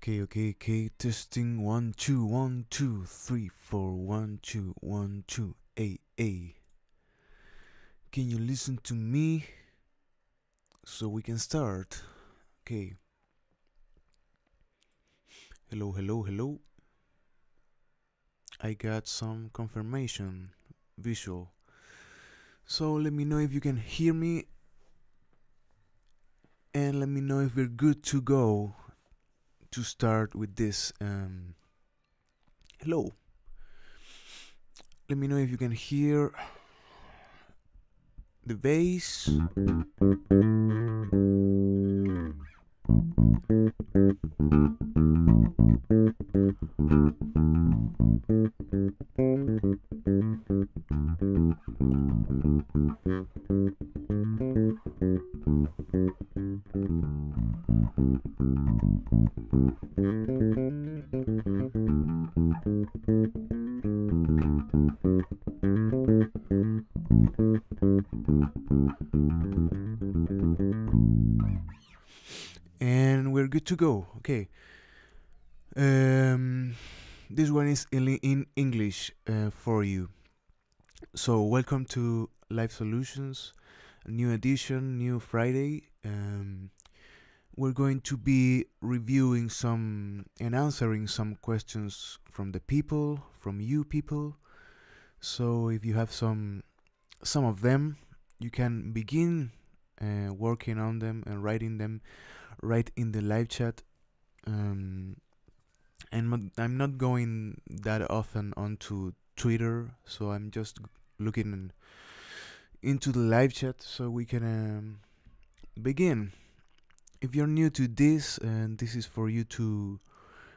Okay. Testing 1 2 1 2 3 4 1 2 1 2. Hey. Can you listen to me so we can start? Okay. Hello. I got some confirmation visual. So let me know if you can hear me, and let me know if we're good to go to start with this. Hello. Let me know if you can hear the bass. And we're good to go. Okay. This one is in English for you. So welcome to LiveSolutions, new edition, new Friday. We're going to be reviewing some and answering some questions from the people, from you people. So if you have some of them, you can begin working on them and writing them right in the live chat. And I'm not going that often onto Twitter, so I'm just looking into the live chat so we can begin. If you're new to this, and this is for you to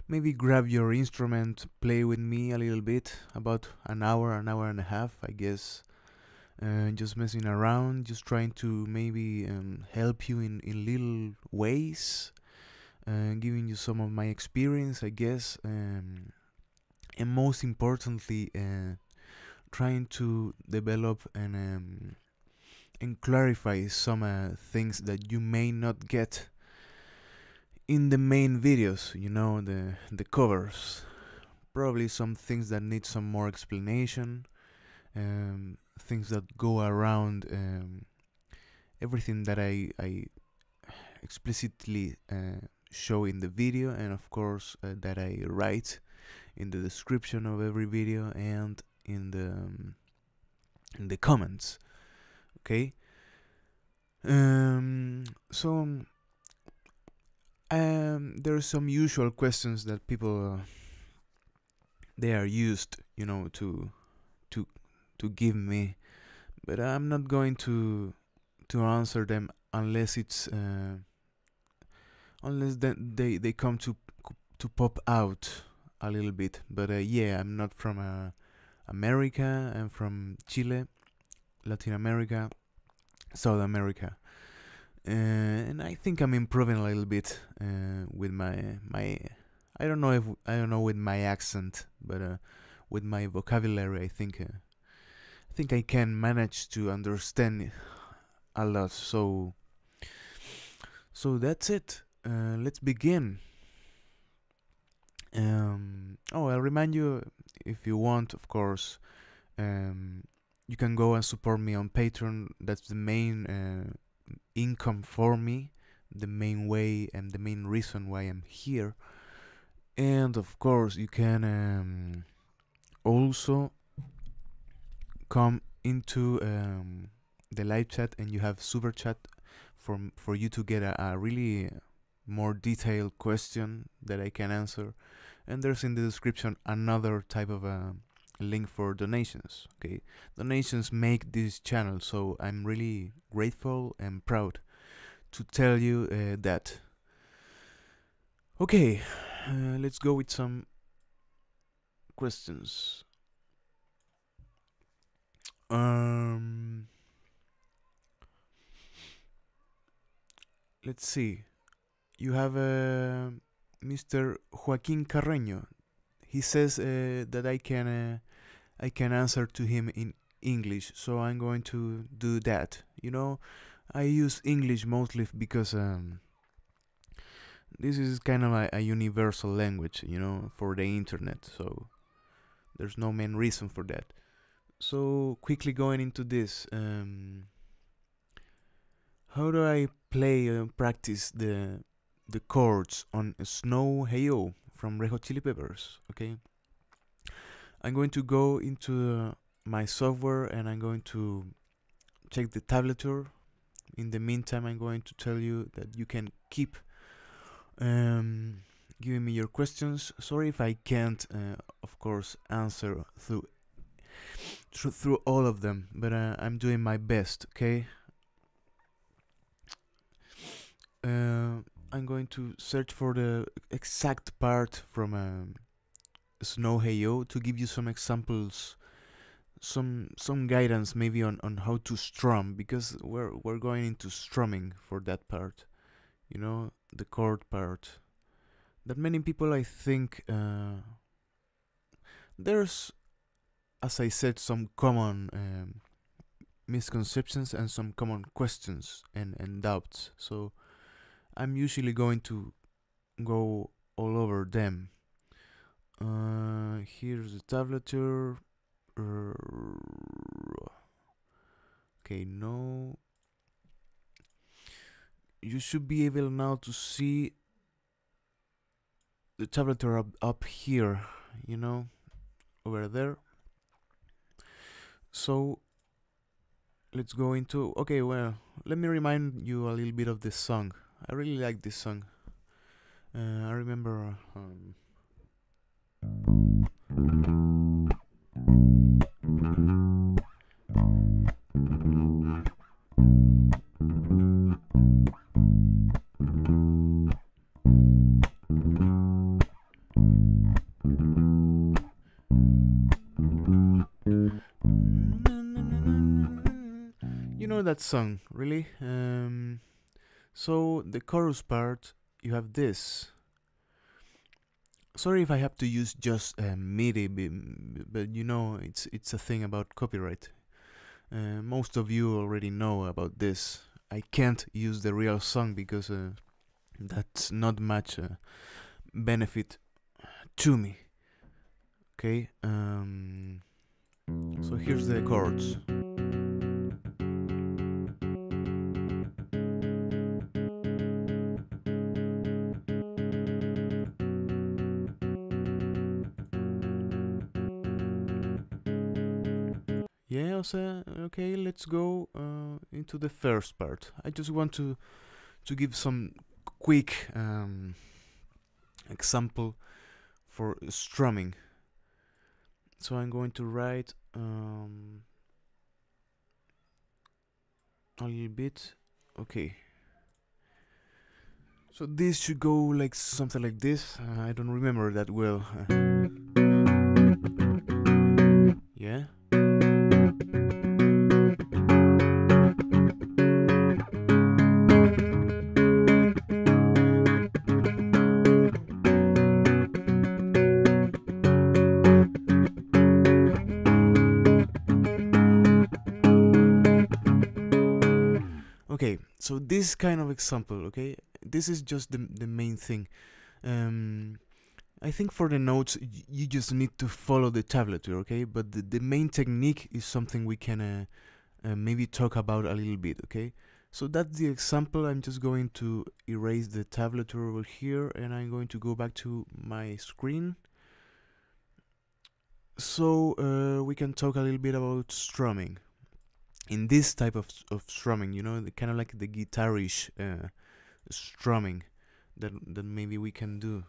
maybe grab your instrument, play with me a little bit, about an hour and a half, I guess. Just messing around, just trying to maybe help you in little ways, giving you some of my experience, I guess, and most importantly, trying to develop and clarify some things that you may not get in the main videos, the covers. Probably some things that need some more explanation, things that go around everything that I explicitly show in the video, and of course that I write in the description of every video and in the comments. Okay. So there are some usual questions that people they are used, to give me, but I'm not going to answer them unless it's unless they come to pop out a little bit. But yeah, I'm not from America. I'm from Chile, Latin America, South America, and I think I'm improving a little bit with my I don't know with my accent, but with my vocabulary, I think I can manage to understand a lot. So that's it. Let's begin. I'll remind you, if you want, of course, you can go and support me on Patreon. That's the main income for me, the main way and the main reason why I'm here. And of course, you can also come into the live chat, and you have super chat for you to get a really more detailed question that I can answer. And there's in the description another type of link for donations. Okay, donations make this channel, so I'm really grateful and proud to tell you that. Okay, let's go with some questions. Let's see. You have Mr. Joaquin Carreño. He says that I can answer to him in English, so I'm going to do that. I use English mostly because This is kind of a universal language, you know, for the internet, so there's no main reason for that. So quickly going into this, how do I play and practice the chords on Snow Hey-O from Red Hot Chili Peppers? Okay, I'm going to go into my software and I'm going to check the tablature. In the meantime, I'm going to tell you that you can keep giving me your questions. Sorry if I can't, of course, answer through all of them, but I'm doing my best. Okay. I'm going to search for the exact part from Snow Hey-O to give you some examples, some guidance maybe on how to strum, because we're going into strumming for that part, you know, the chord part. That many people, I think, there's, as I said, some common misconceptions and some common questions and doubts. So I'm usually going to go all over them. Here's the tablature. Okay, no. You should be able now to see the tablature up here, you know, over there. So let's go into, okay, well, let me remind you a little bit of this song. I really like this song. I remember you know that song, really? So the chorus part, you have this. Sorry if I have to use just MIDI, but you know, it's a thing about copyright. Most of you already know about this. I can't use the real song because that's not much benefit to me. Okay, so here's the chords. Yeah, okay, let's go into the first part. I just want to give some quick example for strumming. So I'm going to write a little bit. Okay. So this should go like something like this. I don't remember that well. Yeah. Okay, so this kind of example, okay, this is just the main thing. I think for the notes you just need to follow the tablature, okay, but the main technique is something we can maybe talk about a little bit, okay. So that's the example. I'm just going to erase the tablature over here and I'm going to go back to my screen. So we can talk a little bit about strumming. In this type of strumming, you know, kind of like the guitarish strumming that maybe we can do.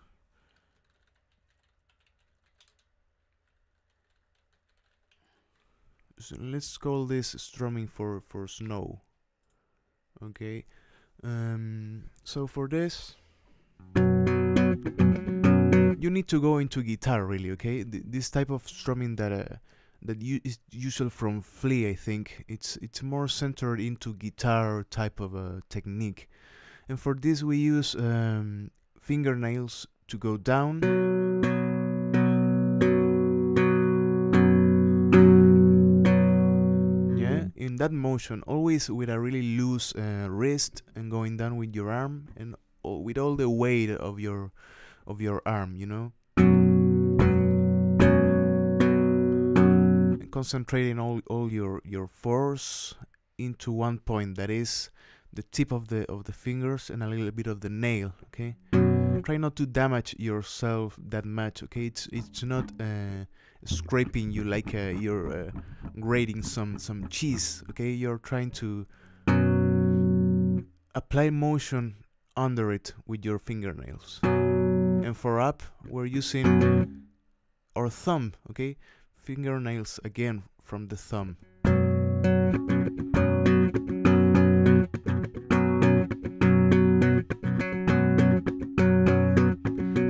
So let's call this strumming for snow. Okay. So for this, you need to go into guitar, really. Okay. This type of strumming that is usual from Flea, I think. It's more centered into guitar type of a technique, and for this we use fingernails to go down, yeah, in that motion, always with a really loose wrist, and going down with your arm, and with all the weight of your arm, you know. And concentrating all your force into one point, that is the tip of the fingers and a little bit of the nail, okay? Try not to damage yourself that much, okay? It's not scraping you like you're grating some cheese, okay? You're trying to apply motion under it with your fingernails. And for up, we're using our thumb, okay? Fingernails again from the thumb.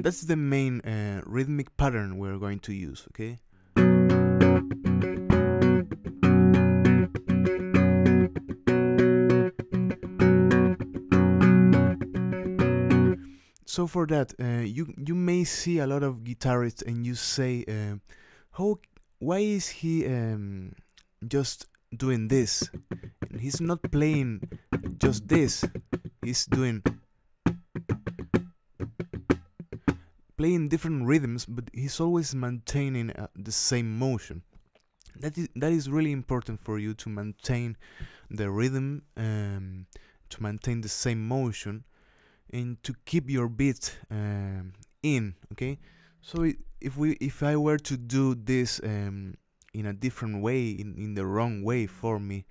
That's the main rhythmic pattern we're going to use, okay? So for that, you may see a lot of guitarists and you say, why is he just doing this? And he's not playing just this. He's playing different rhythms, but he's always maintaining the same motion. That is really important for you to maintain the rhythm, to maintain the same motion, and to keep your beat in, okay? So if I were to do this in a different way, in the wrong way for me,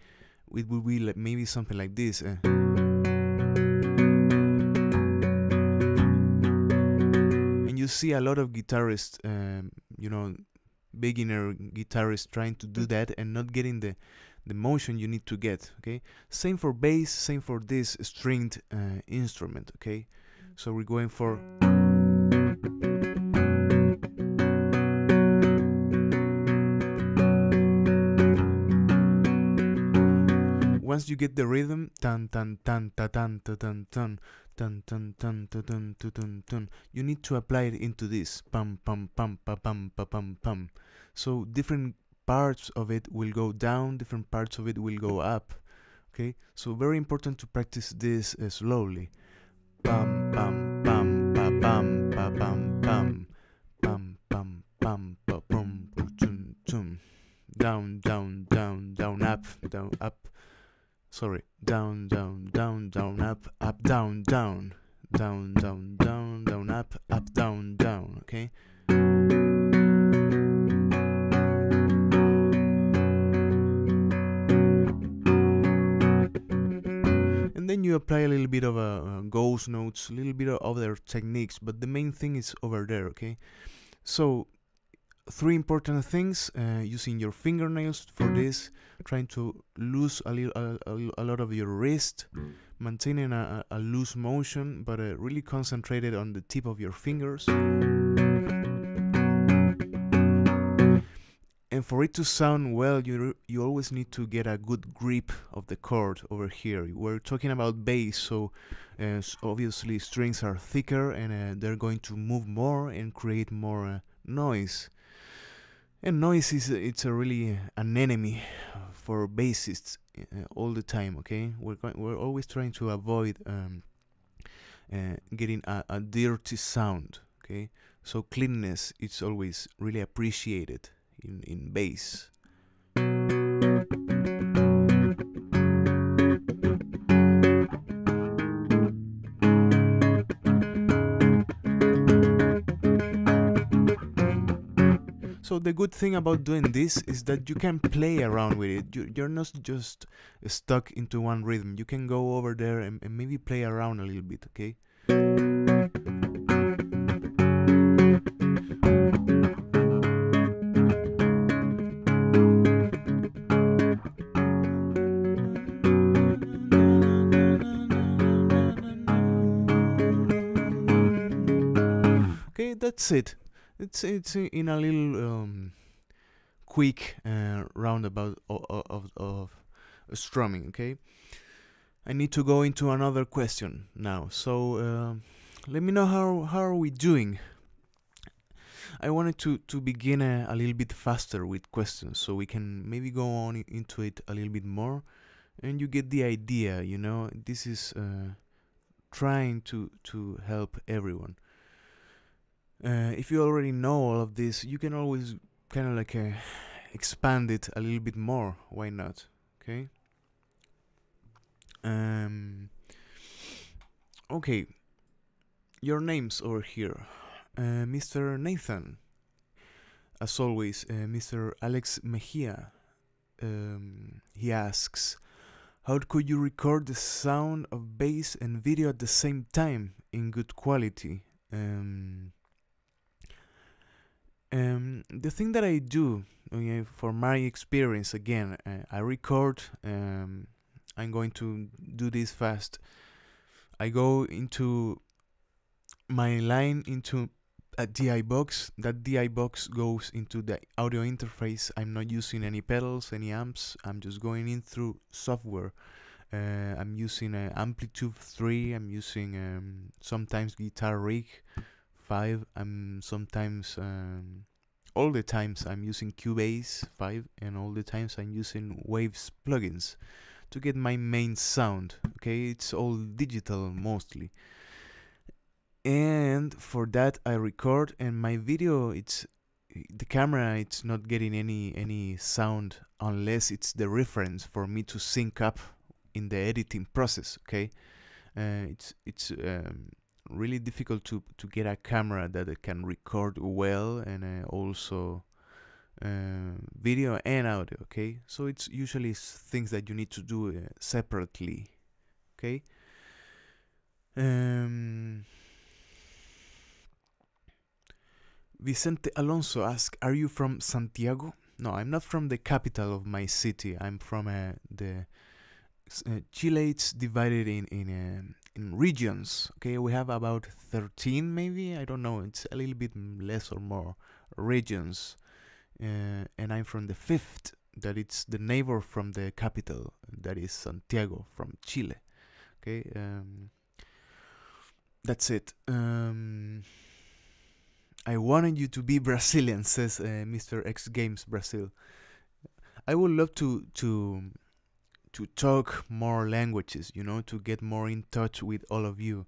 it would be like maybe something like this. And you see a lot of guitarists, you know, beginner guitarists trying to do that and not getting the motion you need to get, okay? Same for bass, same for this stringed instrument, okay? So we're going for... Once you get the rhythm, tan tan tan ta tan ta tan tan tan tan tan ta tan ta tan tan, you need to apply it into this pam pam pam pa pam pa pam pam. So different parts of it will go down, different parts of it will go up, okay? So very important to practice this slowly. Pam pam pam pa pam pa pam pam pam pam pam pa pum tum tum. Down down down down up down up. Sorry, down down down down up down down down down down down up down down, okay? Then you apply a little bit of ghost notes, a little bit of other techniques, but the main thing is over there, okay? So 3 important things: using your fingernails for this, trying to lose a lot of your wrist, maintaining a loose motion, but really concentrated on the tip of your fingers. And for it to sound well, you always need to get a good grip of the chord over here. We're talking about bass, so obviously strings are thicker and they're going to move more and create more noise. And noise it's really an enemy for bassists all the time, okay? We're always trying to avoid getting a dirty sound, okay? So cleanness is always really appreciated in bass. So the good thing about doing this is that you can play around with it. You're not just stuck into one rhythm. You can go over there and maybe play around a little bit, okay? Okay, that's it. It's in a little quick roundabout of strumming, okay? I need to go into another question now. So let me know how are we doing. I wanted to begin a little bit faster with questions, so we can maybe go on into it a little bit more, and you get the idea. You know, this is trying to help everyone. If you already know all of this, you can always kind of like expand it a little bit more. Why not? Okay. Okay. Your names over here. Mr. Nathan. As always, Mr. Alex Mejia. He asks, how could you record the sound of bass and video at the same time in good quality? The thing that I do, okay, for my experience, again, I record. I'm going to do this fast. I go into my line into a DI box. That DI box goes into the audio interface. I'm not using any pedals, any amps. I'm just going in through software. I'm using Amplitude 3. I'm using sometimes Guitar Rig 5. I'm sometimes all the times I'm using Cubase 5, and all the times I'm using Waves plugins to get my main sound. Okay, it's all digital mostly. And for that I record, and my video, it's the camera, it's not getting any sound unless it's the reference for me to sync up in the editing process. Okay, it's really difficult to get a camera that can record well and also video and audio. Okay, so it's usually things that you need to do separately. Okay. Vicente Alonso asks, are you from Santiago? No, I'm not from the capital of my city. I'm from the Chile. It's divided in regions. Okay, we have about 13, maybe, I don't know. It's a little bit less or more regions, and I'm from the 5th. That it's the neighbor from the capital. That is Santiago from Chile. Okay, that's it. I wanted you to be Brazilian, says Mr. X Games Brazil. I would love to talk more languages, you know, to get more in touch with all of you.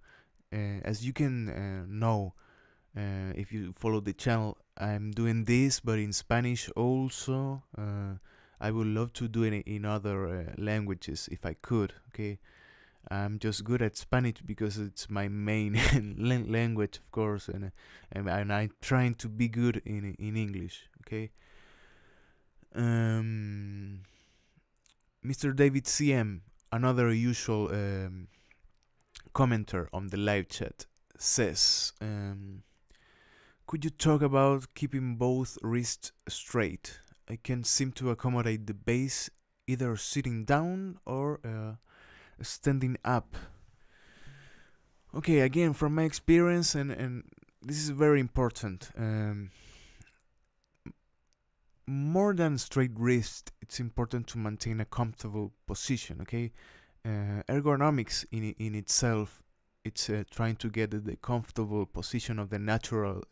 As you can know, if you follow the channel, I'm doing this, but in Spanish also. I would love to do it in other languages if I could. Okay, I'm just good at Spanish because it's my main language, of course, and I'm trying to be good in English. Okay. Mr. David CM, another usual commenter on the live chat, says, could you talk about keeping both wrists straight? I can't seem to accommodate the bass either sitting down or standing up. Okay, again, from my experience, and this is very important, more than straight wrist, it's important to maintain a comfortable position. Okay, ergonomics in itself, it's trying to get the comfortable position of the natural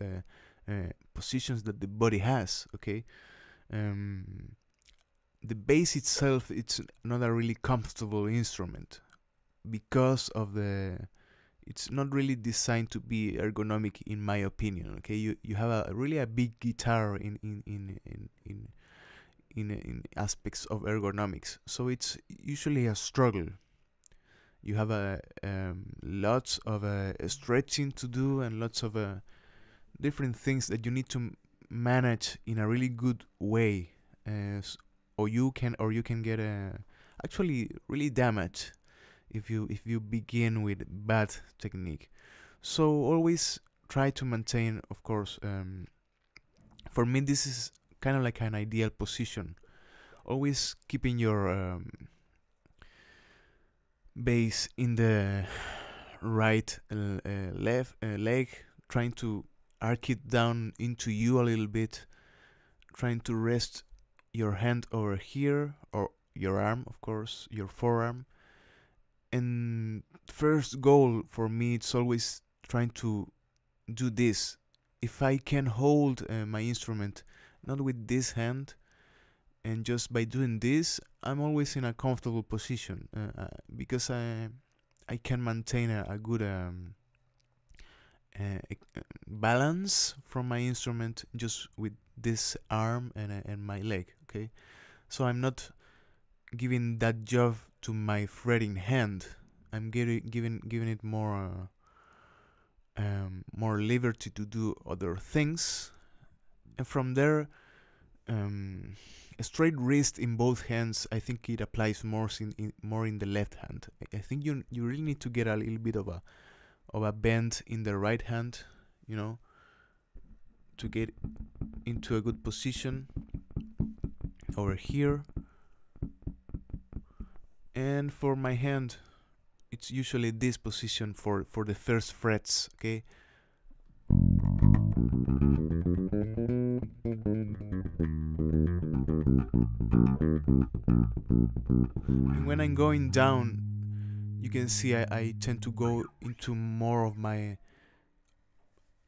positions that the body has. Okay, the bass itself, it's not a really comfortable instrument because of it's not really designed to be ergonomic, in my opinion. Okay, you have a really a big guitar in aspects of ergonomics, so it's usually a struggle. You have lots of stretching to do and lots of different things that you need to manage in a really good way, or you can get actually really damaged if you begin with bad technique. So always try to maintain, of course, for me this is kind of like an ideal position, always keeping your bass in the right left leg, trying to arc it down into you a little bit, trying to rest your hand over here, or your arm, of course, your forearm. And first goal for me, it's always trying to do this. If I can hold my instrument not with this hand, and just by doing this, I'm always in a comfortable position, because I I can maintain a good balance from my instrument just with this arm and my leg. Okay, so I'm not giving that job to my fretting hand. I'm giving it more more liberty to do other things, and from there, a straight wrist in both hands. I think it applies more in the left hand. I think you really need to get a little bit of a bend in the right hand, you know, to get into a good position over here. And for my hand, it's usually this position for the first frets, okay? And when I'm going down, you can see I tend to go into more of my...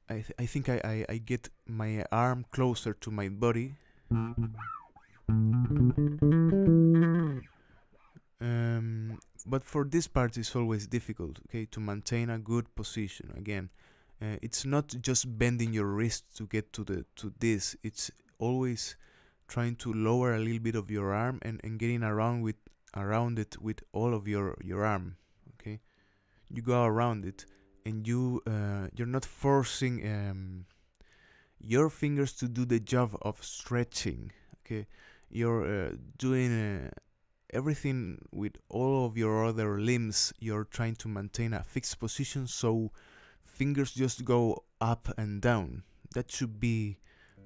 I think I get my arm closer to my body. But for this part it's always difficult, okay, to maintain a good position. Again, it's not just bending your wrist to get to this. It's always trying to lower a little bit of your arm and getting around it with all of your arm. Okay, you go around it, and you're not forcing your fingers to do the job of stretching. Okay, you're doing everything with all of your other limbs. You're trying to maintain a fixed position, so fingers just go up and down. That should be,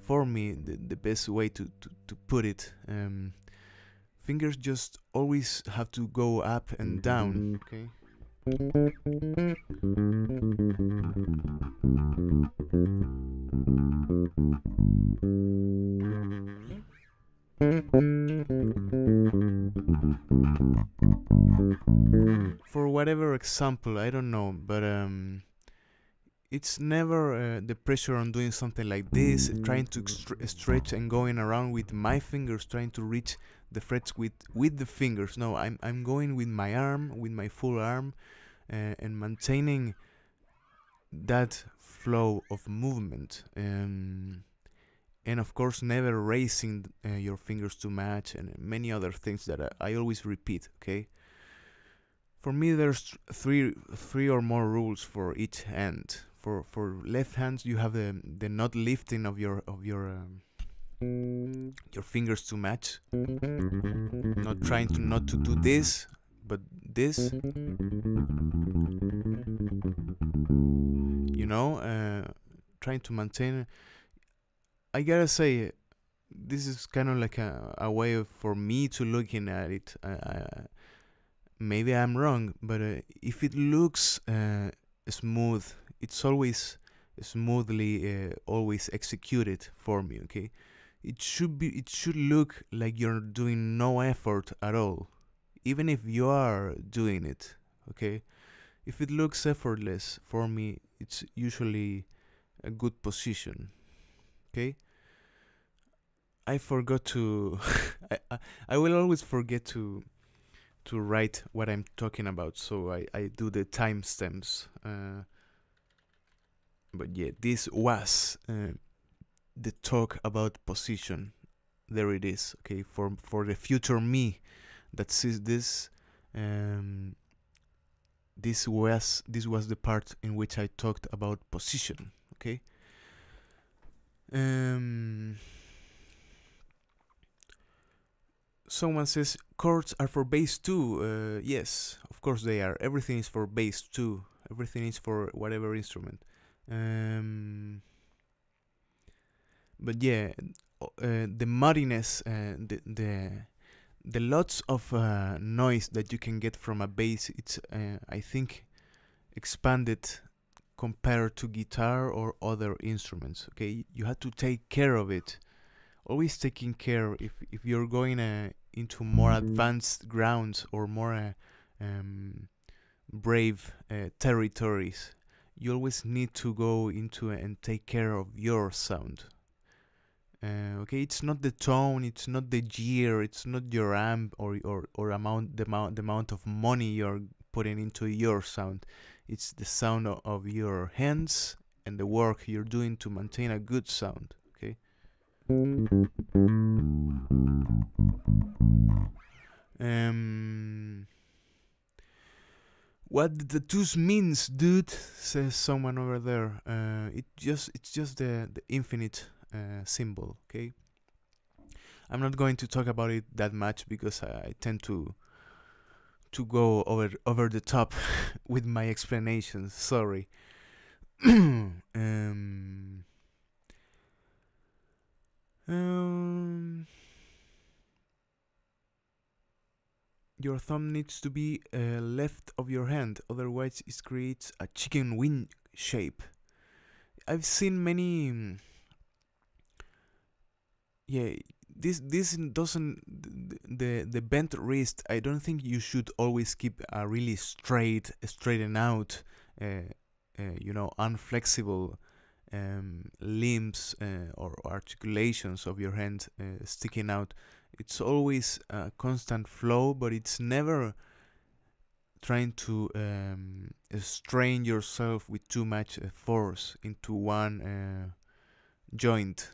for me, the best way to put it. Fingers just always have to go up and down. Okay. For whatever example, I don't know, but it's never the pressure on doing something like this, trying to stretch and going around with my fingers, trying to reach the frets with the fingers. No, I'm going with my arm, with my full arm, and maintaining that flow of movement. And of course, never raising your fingers to match, and many other things that I always repeat. Okay. For me, there's three or more rules for each hand. For left hands, you have the not lifting of your fingers to match. Not trying not to do this, but this. You know, trying to maintain. I gotta say, this is kind of like a way for me to looking at it. Maybe I'm wrong, but if it looks smooth, it's always smoothly always executed for me. Okay, it should look like you're doing no effort at all, even if you are doing it. Okay, if it looks effortless for me, it's usually a good position. Okay. I forgot to I will always forget to write what I'm talking about, so I do the timestamps. But yeah, this was the talk about position. There it is. Okay, for the future me that sees this, this was the part in which I talked about position. Okay. Someone says chords are for bass too. Yes, of course they are. Everything is for bass too. Everything is for whatever instrument. But yeah, the muddiness, the lots of noise that you can get from a bass, it's I think expanded compared to guitar or other instruments. Okay, you have to take care of it. Always taking care if you're going into more advanced grounds or more brave territories. You always need to go into and take care of your sound. Okay, it's not the tone, it's not the gear, it's not your amp or the amount of money you're putting into your sound. It's the sound of your hands and the work you're doing to maintain a good sound. Okay. What the twos means, dude, says someone over there. It's just the infinite symbol. Okay. I'm not going to talk about it that much because I tend to go over the top with my explanations. Sorry. Your thumb needs to be left of your hand, otherwise it creates a chicken wing shape. I've seen many. Yeah, this doesn't the bent wrist. I don't think you should always keep a really straightened out, unflexible limbs or articulations of your hand sticking out. It's always a constant flow, but it's never trying to strain yourself with too much force into one joint,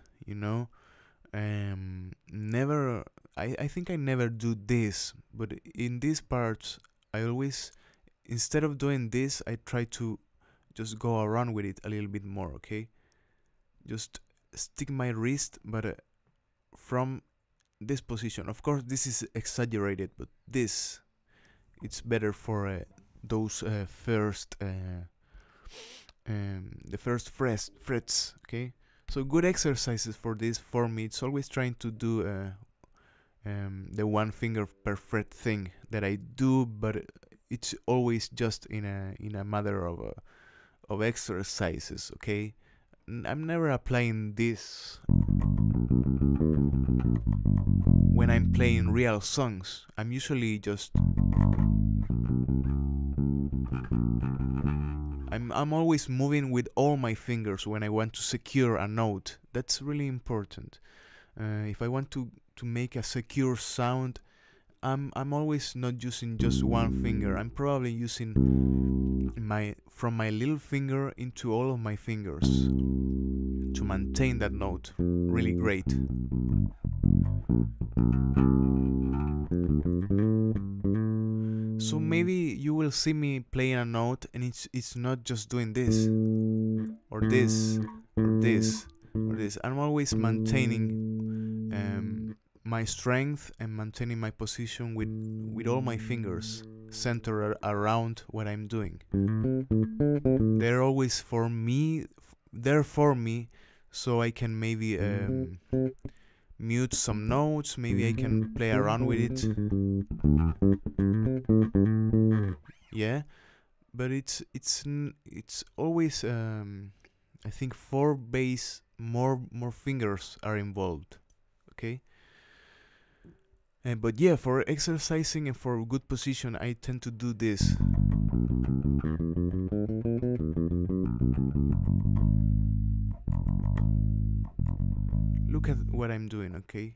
Never. I think I never do this, but in these parts, I always, instead of doing this, I try to just go around with it a little bit more, okay? Just stick my wrist, but from this position. Of course, this is exaggerated, but this, it's better for those first, the first frets, okay? So good exercises for this. For me, it's always trying to do the one finger per fret thing that I do, but it's always just in a matter of exercises, okay? I'm never applying this when I'm playing real songs. I'm usually just I'm always moving with all my fingers when I want to secure a note. That's really important. If I want to make a secure sound, I'm always not using just one finger. I'm probably using from my little finger into all of my fingers to maintain that note really great. So maybe you will see me playing a note and it's not just doing this or this or this or this. I'm always maintaining my strength and maintaining my position with all my fingers centered around what I'm doing. They're always for me, so I can maybe mute some notes. Maybe I can play around with it. Yeah, but it's always I think 4 bass, more fingers are involved. Okay. But yeah, for exercising and for good position, I tend to do this. Look at what I'm doing, okay?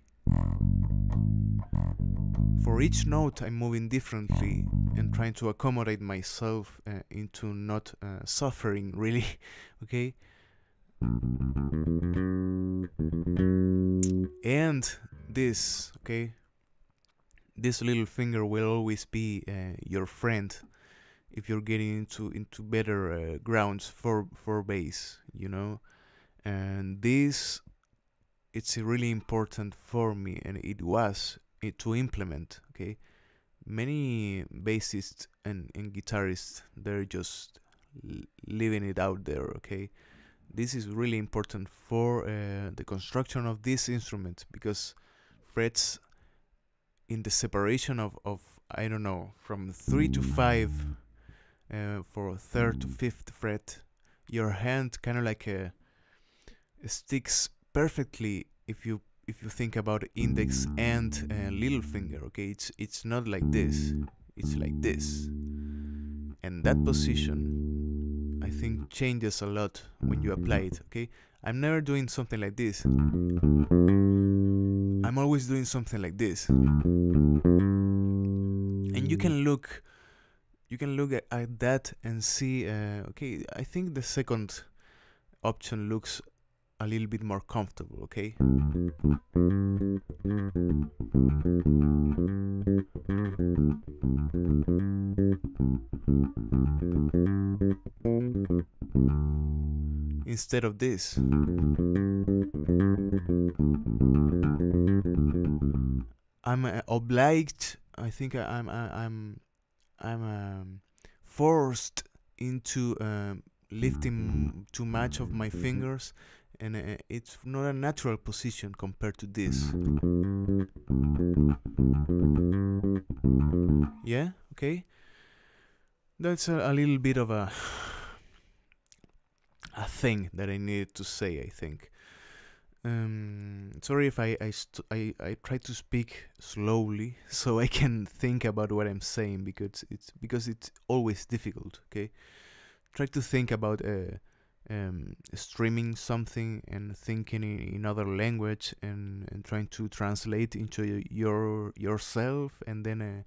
For each note, I'm moving differently and trying to accommodate myself into not suffering, really, okay? And this, okay? This little finger will always be your friend if you're getting into better grounds for bass, And this, it's really important for me, and it was to implement, okay? Many bassists and guitarists, they're just leaving it out there, okay? This is really important for the construction of this instrument, because frets in the separation of I don't know, from 3 to 5 for 3rd to 5th fret, your hand kind of like sticks perfectly if you think about index and little finger, okay? It's not like this, it's like this, and that position I think changes a lot when you apply it, okay? I'm never doing something like this. I'm always doing something like this. And you can look you can look at that and see, okay, I think the second option looks a little bit more comfortable, okay? Instead of this. I'm obliged, I think I'm forced into lifting too much of my fingers, and it's not a natural position compared to this. Yeah, okay. That's a little bit of a thing that I needed to say, I think. Sorry if I try to speak slowly so I can think about what I'm saying, because it's always difficult. Okay, try to think about streaming something and thinking in other language and trying to translate into yourself, and then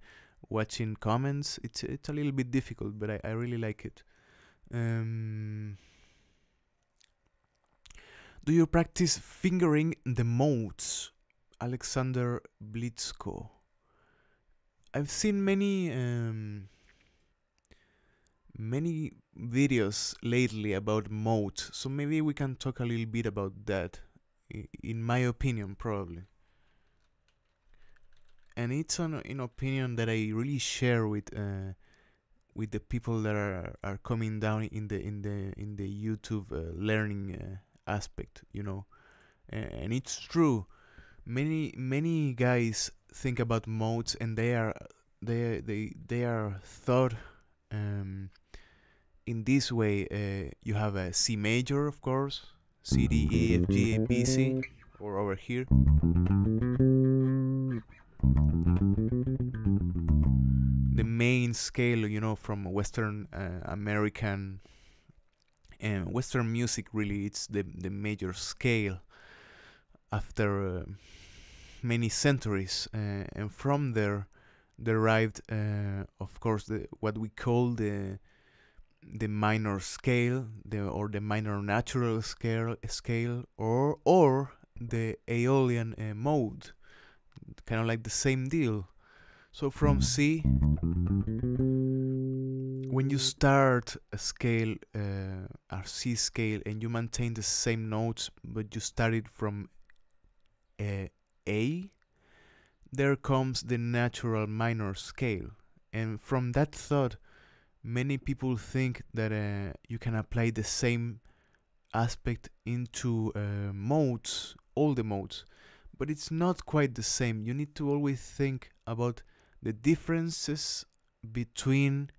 watching comments. It's a little bit difficult, but I really like it. Do you practice fingering the modes? Alexander Blitzko. I've seen many videos lately about modes, so maybe we can talk a little bit about that, in my opinion, probably. And it's an opinion that I really share with the people that are coming down in the YouTube learning aspect, you know. And it's true. Many guys think about modes, and they are thought in this way. You have a C major, of course, C, D, E, F, G, A, B, C, or over here. The main scale, you know, from Western American and Western music, really, it's the major scale after many centuries, and from there derived, of course, what we call the minor scale, or the minor natural scale, or the Aeolian mode, kind of like the same deal. So from C, when you start a scale, a C scale, and you maintain the same notes, but you started from A, there comes the natural minor scale. And from that thought, many people think that you can apply the same aspect into modes, all the modes, but it's not quite the same. You need to always think about the differences between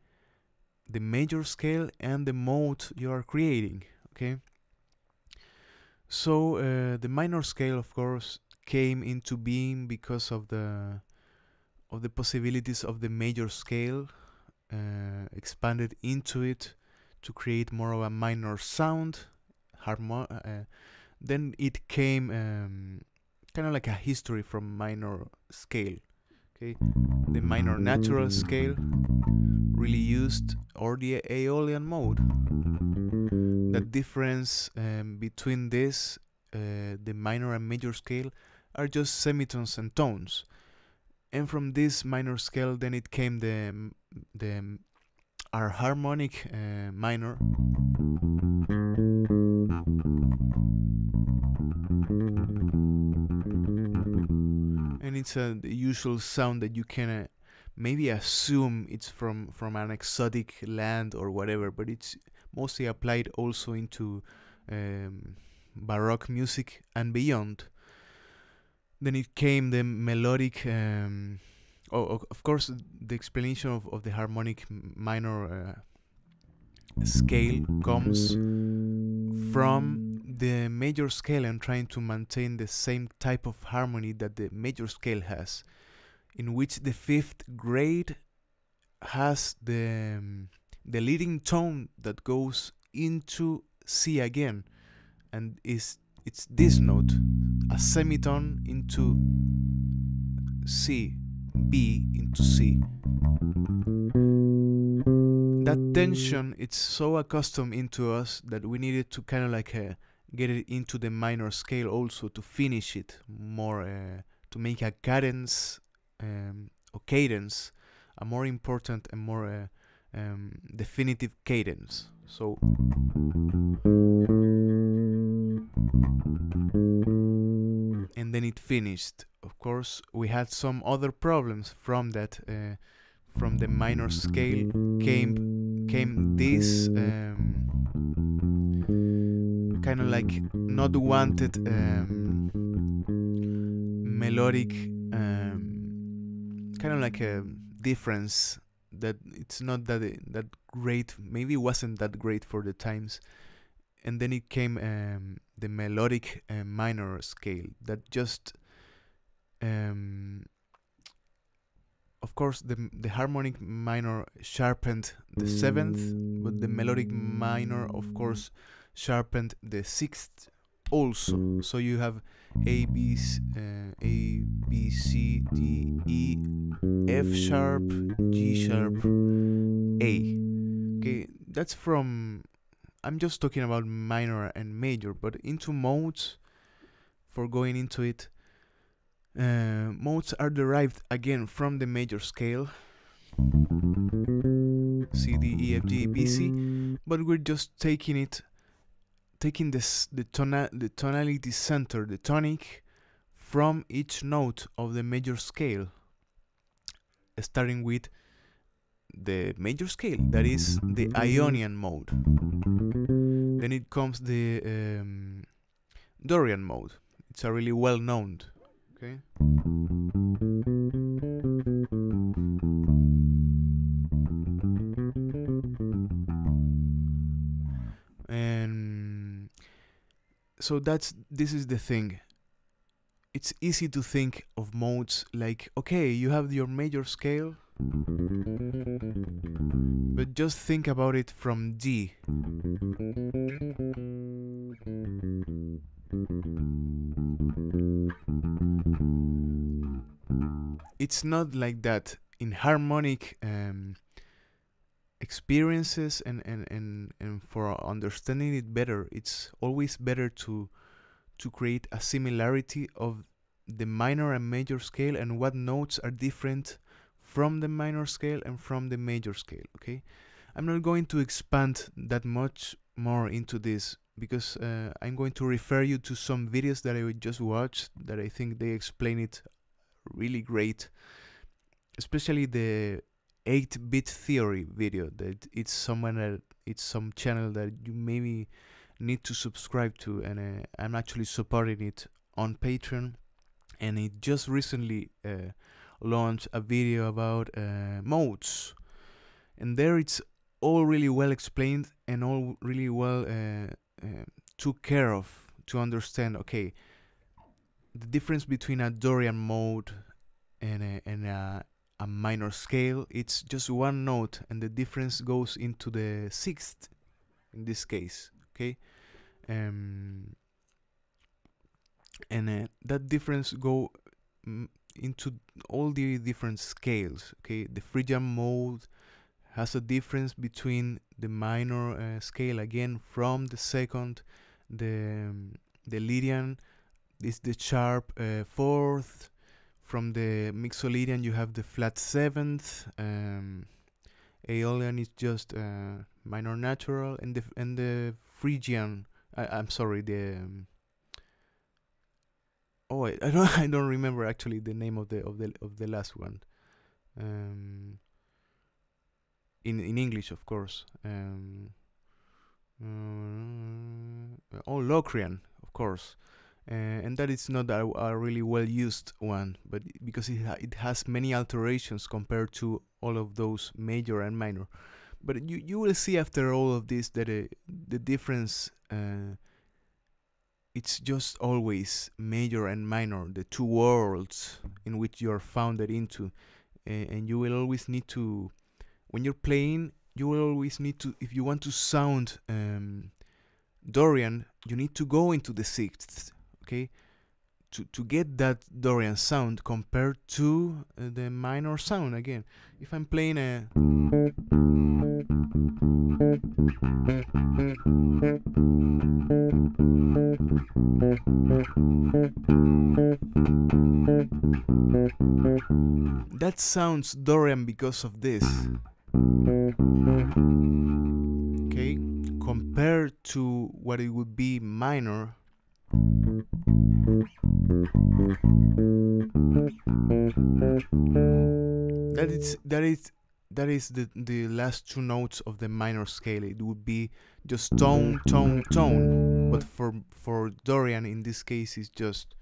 the major scale and the mode you are creating, okay? So the minor scale, of course, came into being because of the possibilities of the major scale, expanded into it to create more of a minor sound. Then it came kind of like a history from minor scale. Okay, the minor natural scale really used, or the Aeolian mode. The difference between this, the minor and major scale, are just semitones and tones. And from this minor scale, then it came our harmonic minor. And it's the usual sound that you can maybe assume it's from an exotic land or whatever, but it's mostly applied also into Baroque music and beyond. Then it came the melodic, of course, the explanation of the harmonic minor scale comes from the major scale and trying to maintain the same type of harmony that the major scale has, in which the fifth grade has the leading tone that goes into C again, and it's this note, a semitone into C, B into C. that tension, it's so accustomed into us that we needed to kind of like get it into the minor scale also to finish it more, to make a cadence or cadence a more important and more definitive cadence. So and then it finished. Of course, we had some other problems from that. From the minor scale came this kind of like not wanted melodic kind of like a difference that it's not that great. Maybe it wasn't that great for the times. And then it came the melodic minor scale that just of course the harmonic minor sharpened the 7th, but the melodic minor of course sharpened the 6th also. So you have A, B, C, D, E, F sharp, G sharp, A. Okay, that's from, I'm just talking about minor and major, but into modes, for going into it, modes are derived again from the major scale, C, D, E, F, G, B, C, but we're just taking the tonality center, the tonic, from each note of the major scale, starting with the major scale, that is the Ionian mode. Then it comes the Dorian mode. It's a really well known. Okay. And so this is the thing. It's easy to think of modes like, okay, you have your major scale, but just think about it from D. It's not like that. In harmonic experiences and for understanding it better, it's always better to create a similarity of the minor and major scale and what notes are different from the minor scale and from the major scale. Okay, I'm not going to expand that much more into this because I'm going to refer you to some videos that I just watched that I think they explain it really great, especially the 8-bit theory video. That it's some channel that you maybe need to subscribe to, and I'm actually supporting it on Patreon, and it just recently launched a video about modes, and there it's all really well explained and all really well took care of to understand, okay, the difference between a Dorian mode and a minor scale. It's just one note, and the difference goes into the 6th in this case. Okay, and that difference go into all the different scales. Okay, the Phrygian mode has a difference between the minor scale again from the 2nd, the Lydian is the sharp 4th. From the Mixolydian you have the flat 7th. Aeolian is just minor natural, and the Phrygian, I'm sorry, the I don't remember actually the name of the last one. In English, of course. Locrian, of course. And that is not a really well used one, but because it has many alterations compared to all of those major and minor. But you will see after all of this that the difference, it's just always major and minor, the two worlds in which you are founded into, and you will always need to, when you're playing, you will always need to, if you want to sound Dorian, you need to go into the 6th. Okay, to get that Dorian sound compared to the minor sound. Again, if I'm playing a that sounds Dorian because of this. Okay, compared to what it would be minor. That is the last two notes of the minor scale. It would be just tone, tone, tone. But for Dorian in this case is just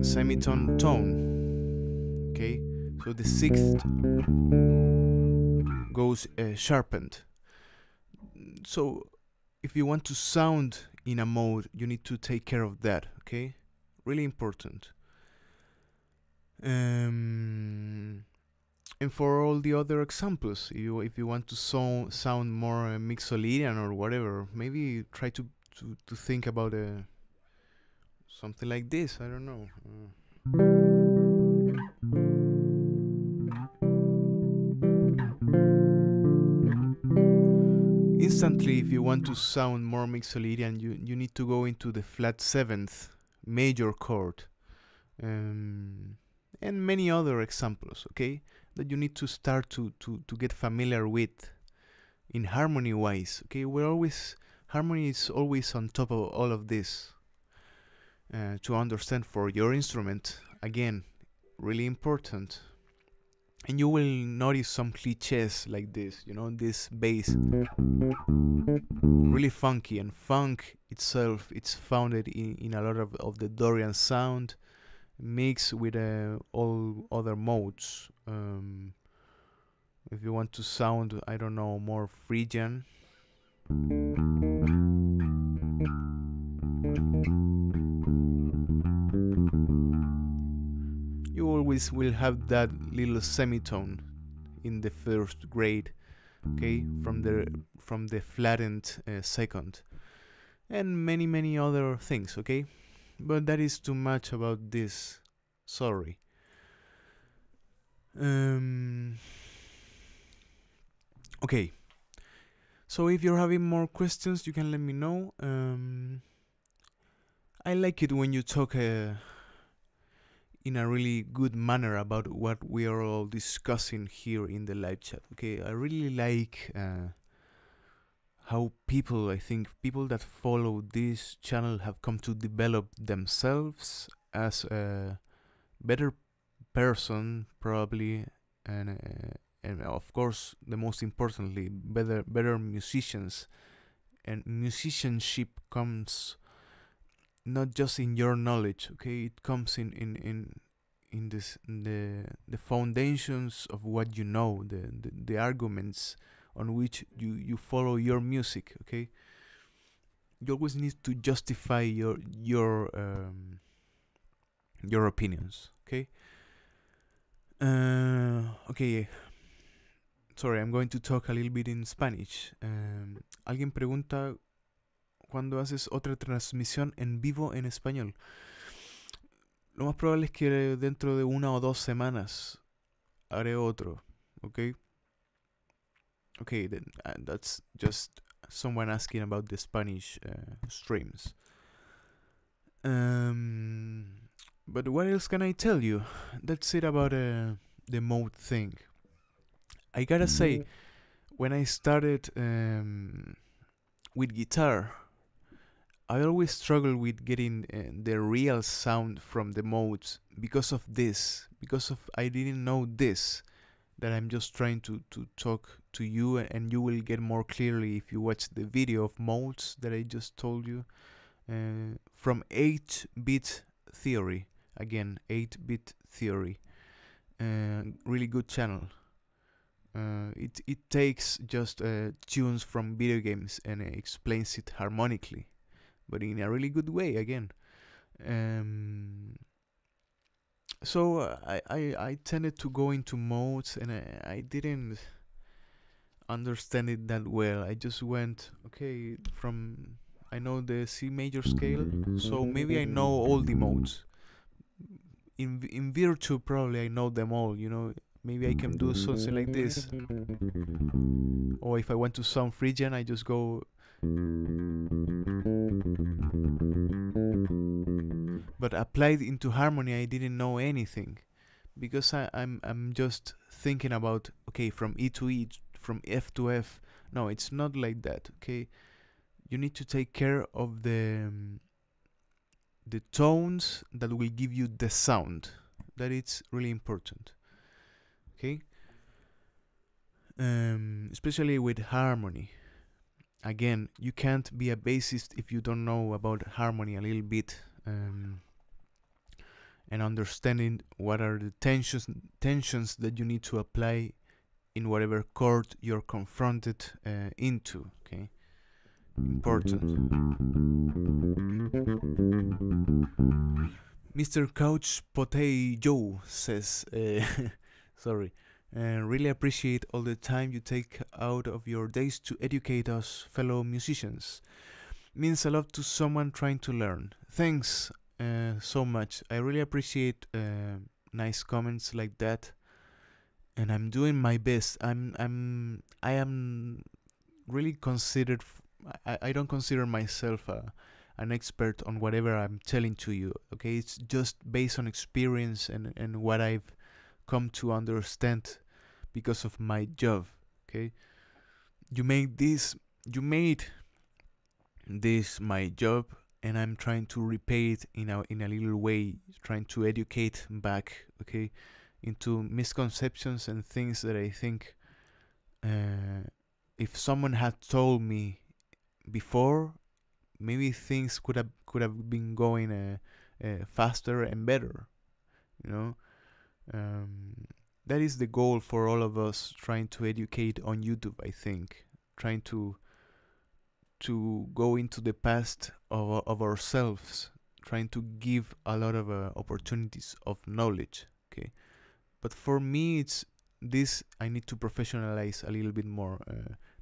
semitone, tone. Okay, so the sixth goes sharpened. So if you want to sound in a mode, you need to take care of that. Okay, really important. And for all the other examples, if you want to sound more Mixolydian or whatever, maybe try to think about something like this. I don't know. Instantly, if you want to sound more Mixolydian, you need to go into the flat 7th major chord, and many other examples, okay, that you need to start to get familiar with in harmony wise. Okay, harmony is always on top of all of this to understand for your instrument. Again, really important. And you will notice some cliches like this, you know, this bass, really funky, and funk itself, it's founded in a lot of the Dorian sound, mixed with all other modes. If you want to sound, I don't know, more Phrygian, you always will have that little semitone in the first grade, okay, from the flattened second, and many other things, okay, but that is too much about this, sorry. Okay, so if you're having more questions, you can let me know. I like it when you talk in a really good manner about what we are all discussing here in the live chat. Okay, I really like how I think people that follow this channel have come to develop themselves as a better person, probably, and of course, the most importantly, better musicians. And musicianship comes not just in your knowledge, okay, it comes in the foundations of what you know, the arguments on which you follow your music, okay. You always need to justify your opinions, okay. Okay, sorry, I'm going to talk a little bit in Spanish. Alguien pregunta cuando haces otra transmisión en vivo en español. Lo más probable es que dentro de 1 o 2 semanas haré otro, okay? Okay, then that's just someone asking about the Spanish streams. But what else can I tell you? That's it about the mode thing. I gotta say, when I started with guitar, I always struggle with getting the real sound from the modes because of this, because of I didn't know this, that I'm just trying to talk to you, and you will get more clearly if you watch the video of modes that I just told you, from 8-bit theory. Again, 8-bit theory, really good channel. It takes just tunes from video games and explains it harmonically, but in a really good way, again. So I tended to go into modes, and I didn't understand it that well. I just went, okay, from I know the C major scale, so maybe I know all the modes. In virtue, probably I know them all, you know. Maybe I can do something like this. Or if I want to sound Phrygian, I just go. But applied into harmony, I didn't know anything, because I'm just thinking about, okay, from E to E, from F to F. No, it's not like that. Okay, you need to take care of the tones that will give you the sound. That it's really important. Okay, especially with harmony. Again, you can't be a bassist if you don't know about harmony a little bit, and understanding what are the tensions that you need to apply in whatever chord you're confronted into. Okay, important. Mr. Couch Potato says, sorry, really appreciate all the time you take out of your days to educate us fellow musicians. Means a lot to someone trying to learn. Thanks so much. I really appreciate nice comments like that, and I'm doing my best. I am really considered. I don't consider myself an expert on whatever I'm telling to you. Okay, it's just based on experience and what I've come to understand because of my job. Okay, you made this my job, and I'm trying to repay it in a little way, trying to educate back, okay, into misconceptions and things that I think if someone had told me before, maybe things could have been going faster and better, you know. That is the goal for all of us trying to educate on YouTube, I think, trying to go into the past of ourselves, trying to give a lot of opportunities of knowledge. Okay, but for me, it's this. I need to professionalize a little bit more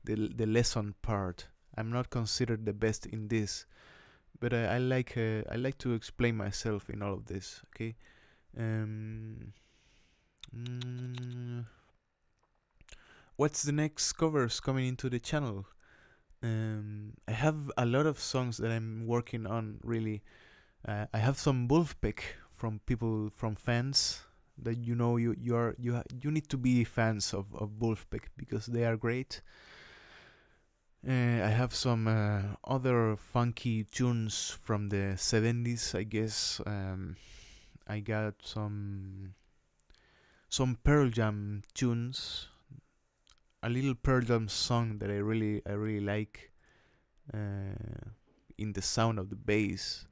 the lesson part. I'm not considered the best in this, but I like to explain myself in all of this. Okay. What's the next covers coming into the channel? I have a lot of songs that I'm working on. Really, I have some Wolfpack from people, from fans that you need to be fans of Wolfpack because they are great. I have some other funky tunes from the 70s, I guess. I got some Pearl Jam tunes. A little Pearl Jam song that I really like in the sound of the bass.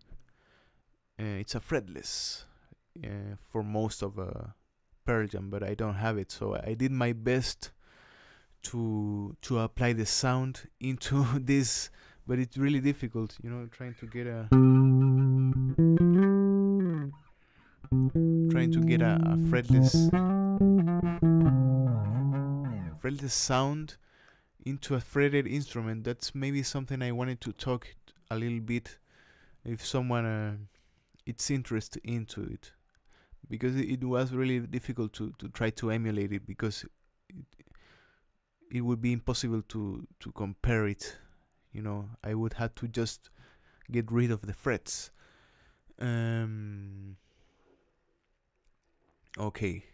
It's a fretless for most of Pearl Jam, but I don't have it, so I did my best to apply the sound into this, but it's really difficult, you know, trying to get a fretless sound into a fretted instrument. That's maybe something I wanted to talk a little bit if someone it's interested into it, because it was really difficult to try to emulate it, because it would be impossible to compare it. You know, I would have to just get rid of the frets. Okay.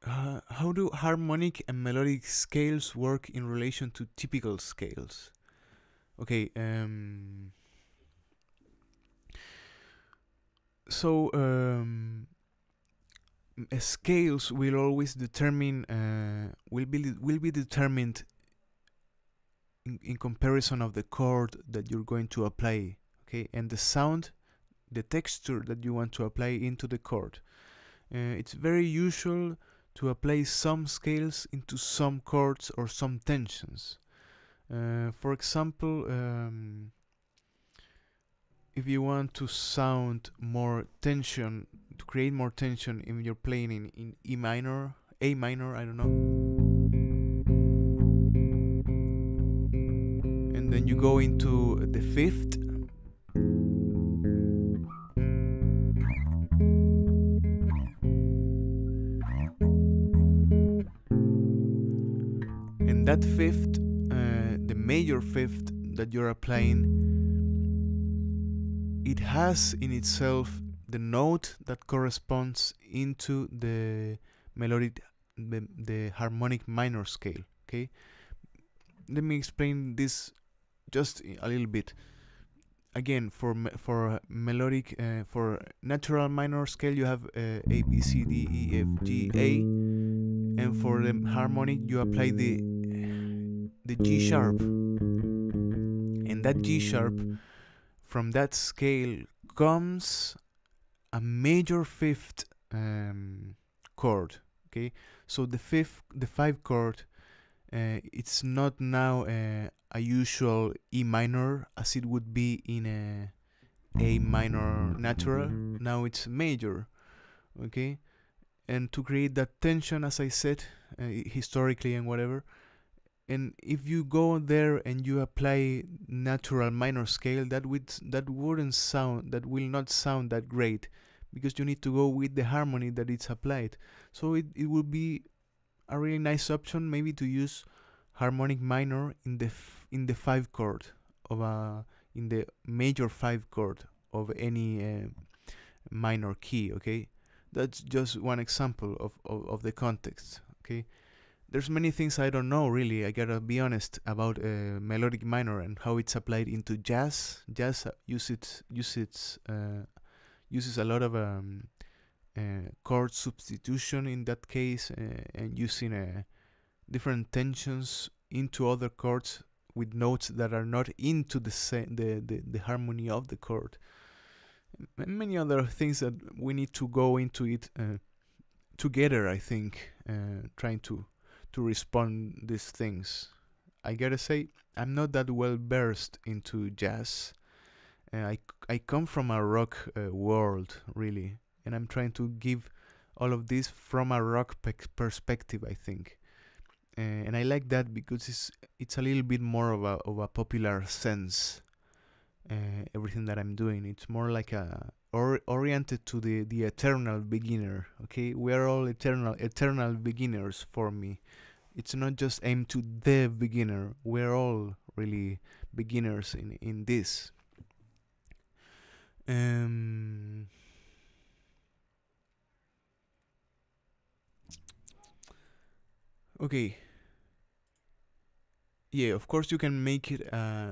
How do harmonic and melodic scales work in relation to typical scales? Okay. So scales will always determine will be determined in comparison of the chord that you're going to apply, okay, and the sound, the texture that you want to apply into the chord. It's very usual to apply some scales into some chords or some tensions. For example, if you want to sound more tension, to create more tension if you're playing in E minor, A minor, I don't know, then you go into the fifth, and that fifth, the major fifth that you're applying, it has in itself the note that corresponds into the melodic, the harmonic minor scale. Okay, let me explain this just a little bit. Again, for melodic, for natural minor scale, you have A, B, C, D, E, F, G, A, and for the harmonic, you apply the G sharp, and that G sharp, from that scale comes a major fifth chord. Okay, so the five chord, it's not now a usual E minor as it would be in A minor natural. Now it's major. Okay, and to create that tension, as I said, historically and whatever. And if you go there and you apply natural minor scale, that will not sound that great, because you need to go with the harmony that it's applied. So it would be a really nice option maybe to use harmonic minor in the five chord of in the major five chord of any minor key. Okay, that's just one example of the context. Okay, there's many things I don't know really, I gotta be honest, about melodic minor and how it's applied into jazz. Jazz uses a lot of chord substitution in that case, and using different tensions into other chords with notes that are not into the harmony of the chord. And many other things that we need to go into it together, I think, trying to respond these things. I gotta say, I'm not that well versed into jazz. I come from a rock world, really, and I'm trying to give all of this from a rock perspective, I think. And I like that because it's a little bit more of a popular sense. Everything that I'm doing, it's more like oriented to the eternal beginner. Okay, we are all eternal beginners for me. It's not just aimed to the beginner. We're all really beginners in this. Okay. Yeah, of course you can make it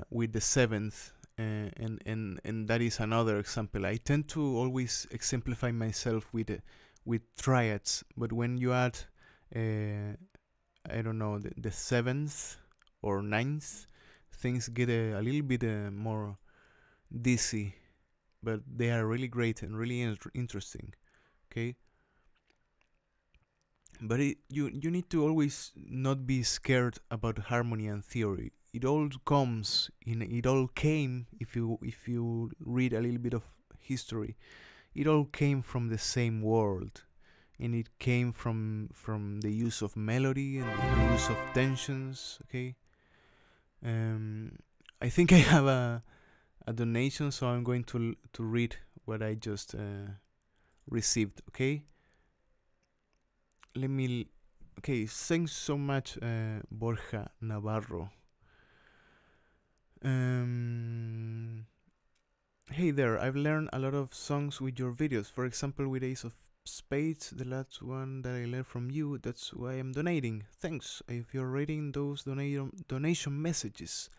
with the seventh, and that is another example. I tend to always exemplify myself with triads, but when you add I don't know, the seventh or ninth, things get a little bit more dizzy, but they are really great and really interesting. Okay, but you need to always not be scared about harmony and theory. It all came, if you read a little bit of history, it all came from the same world, and it came from the use of melody and the use of tensions. Okay, I think I have a donation, so I'm going to read what I just received. Okay, okay, thanks so much, Borja Navarro. Hey there, I've learned a lot of songs with your videos. For example, with Ace of Spades, the last one that I learned from you. That's why I'm donating. Thanks. If you're reading those donation messages,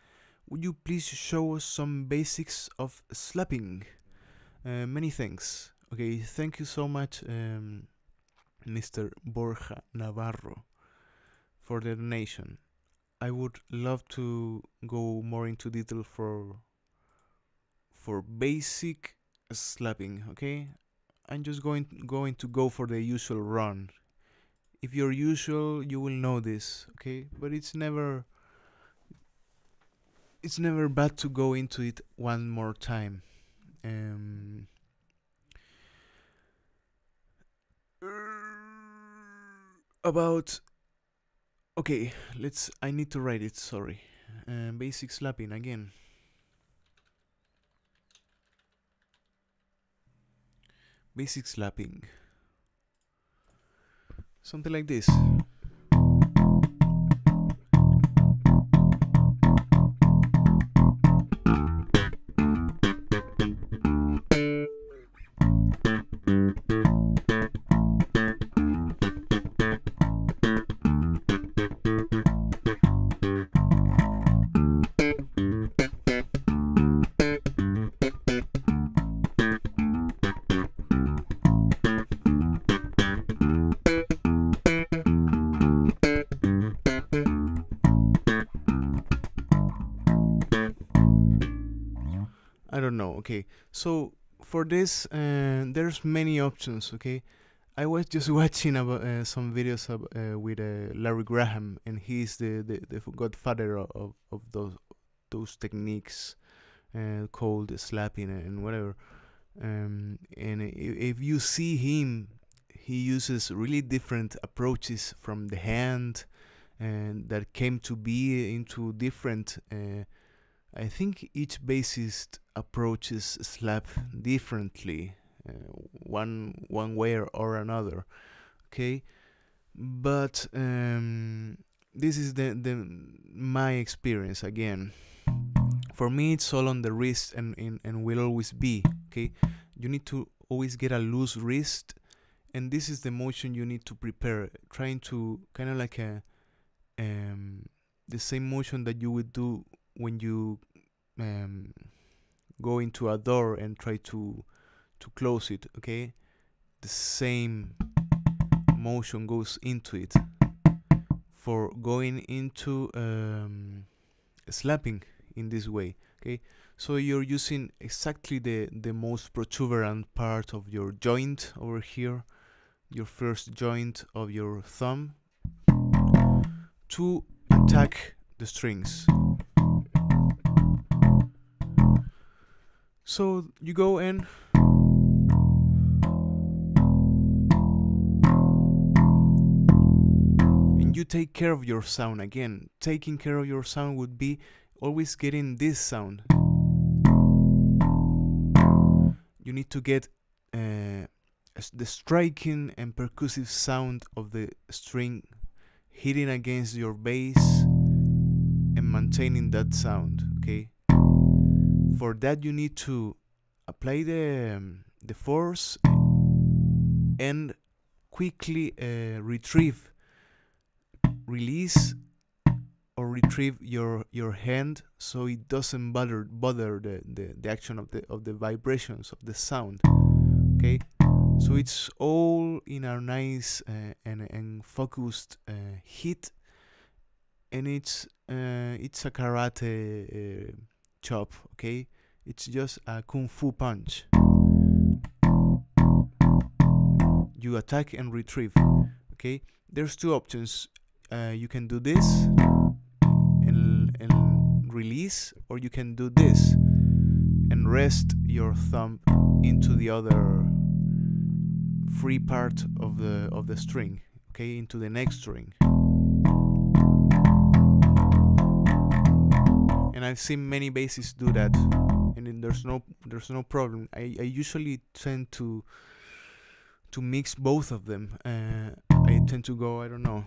would you please show us some basics of slapping? Many thanks. Okay, thank you so much, Mr. Borja Navarro, for the donation. I would love to go more into detail for basic slapping. Okay, I'm just going to go for the usual run. If you're usual, you will know this. Okay, but it's never bad to go into it one more time. About, okay, I need to write it, sorry. basic slapping again. Basic slapping. Something like this. I don't know. Okay, so for this there's many options. Okay, I was just watching about some videos with Larry Graham, and he's the godfather of those techniques called slapping and whatever. And if you see him, he uses really different approaches from the hand, and that came to be into different. I think each bassist approaches slap differently, one way or another. Okay, but this is my experience again. For me, it's all on the wrist, and will always be. Okay, you need to always get a loose wrist, and this is the motion you need to prepare. Trying to kind of like the same motion that you would do when you go into a door and try to close it. Okay, the same motion goes into it for going into slapping in this way. Okay, so you're using exactly the most protuberant part of your joint over here, your first joint of your thumb, to attack the strings. So you go and you take care of your sound. Again, taking care of your sound would be always getting this sound. You need to get the striking and percussive sound of the string hitting against your bass and maintaining that sound. Okay, for that you need to apply the force and quickly release or retrieve your hand, so it doesn't bother the action of the vibrations of the sound. Okay, so it's all in a nice and focused hit, and it's a karate chop. Okay, it's just a kung fu punch. You attack and retrieve. Okay, there's two options. You can do this and release, or you can do this and rest your thumb into the other free part of the string. Okay, into the next string. And I've seen many bassists do that, and then there's no problem. I usually tend to mix both of them. I tend to go, I don't know,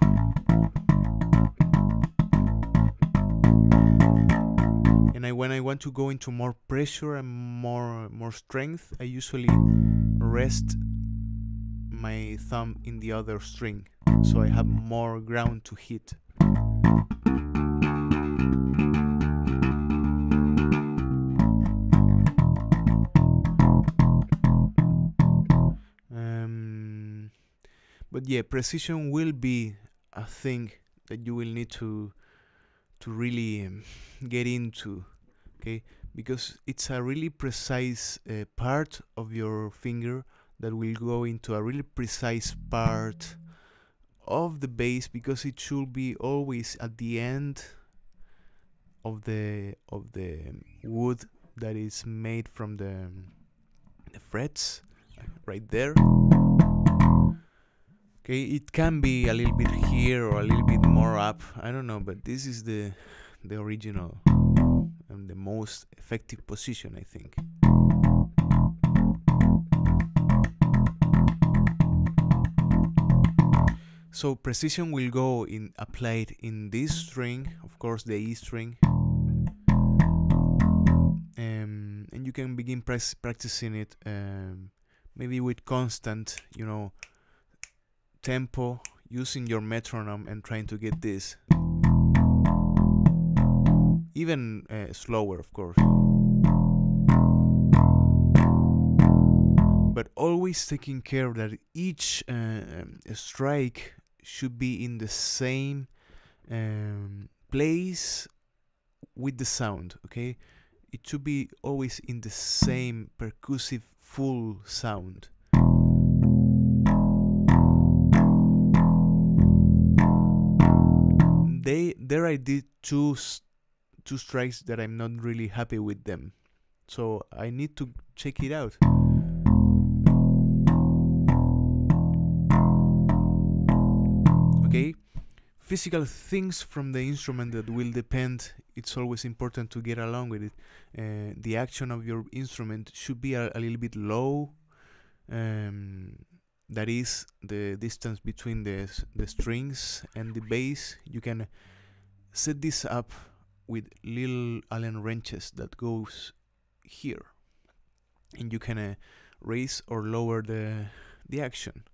and when I want to go into more pressure and more strength, I usually rest my thumb in the other string, so I have more ground to hit. But yeah, precision will be a thing that you will need to really get into, okay? Because it's a really precise part of your finger that will go into a really precise part of the bass, because it should be always at the end of the wood that is made from the frets, right there. Okay, it can be a little bit here or a little bit more up, I don't know, but this is the the original and the most effective position, I think. So precision will go in applied in this string, of course the E string, and you can begin practicing it, maybe with constant, you know, tempo, using your metronome and trying to get this, even slower, of course, but always taking care that each strike should be in the same place with the sound, okay? It should be always in the same percussive full sound. There I did two strikes that I'm not really happy with them, so I need to check it out. Okay, physical things from the instrument that will depend, it's always important to get along with it. The action of your instrument should be a little bit low, that is the distance between the strings and the bass. You can set this up with little Allen wrenches that goes here, and you can raise or lower the action.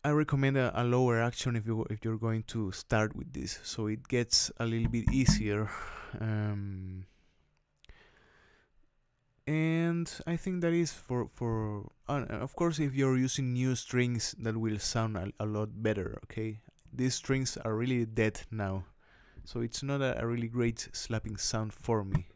I recommend a lower action if you're going to start with this, so it gets a little bit easier. And I think that is for of course, if you're using new strings, that will sound a lot better. Okay, these strings are really dead now, so it's not a really great slapping sound for me.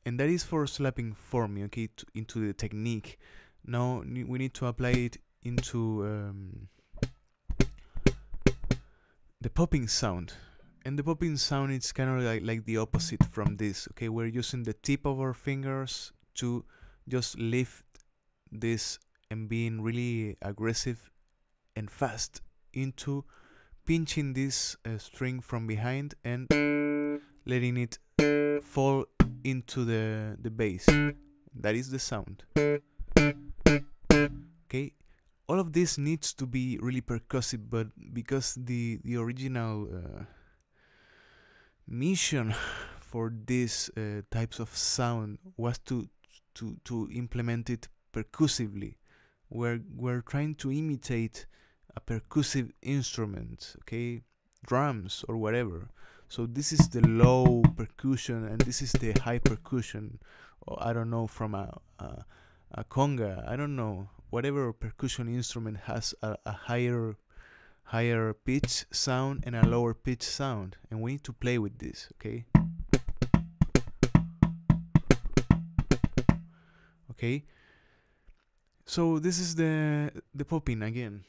And that is for slapping for me, okay, into the technique. Now we need to apply it into the popping sound. And the popping sound is kind of like the opposite from this, okay? We're using the tip of our fingers to just lift this and being really aggressive and fast into pinching this string from behind and letting it fall into the bass. That is the sound. Okay, all of this needs to be really percussive, but because the original mission for these types of sound was to implement it percussively. We're trying to imitate a percussive instrument, okay, drums or whatever. So this is the low percussion and this is the high percussion, or I don't know, from a conga, I don't know, whatever percussion instrument has a higher pitch sound and a lower pitch sound, and we need to play with this, okay? Okay, so this is the popping again.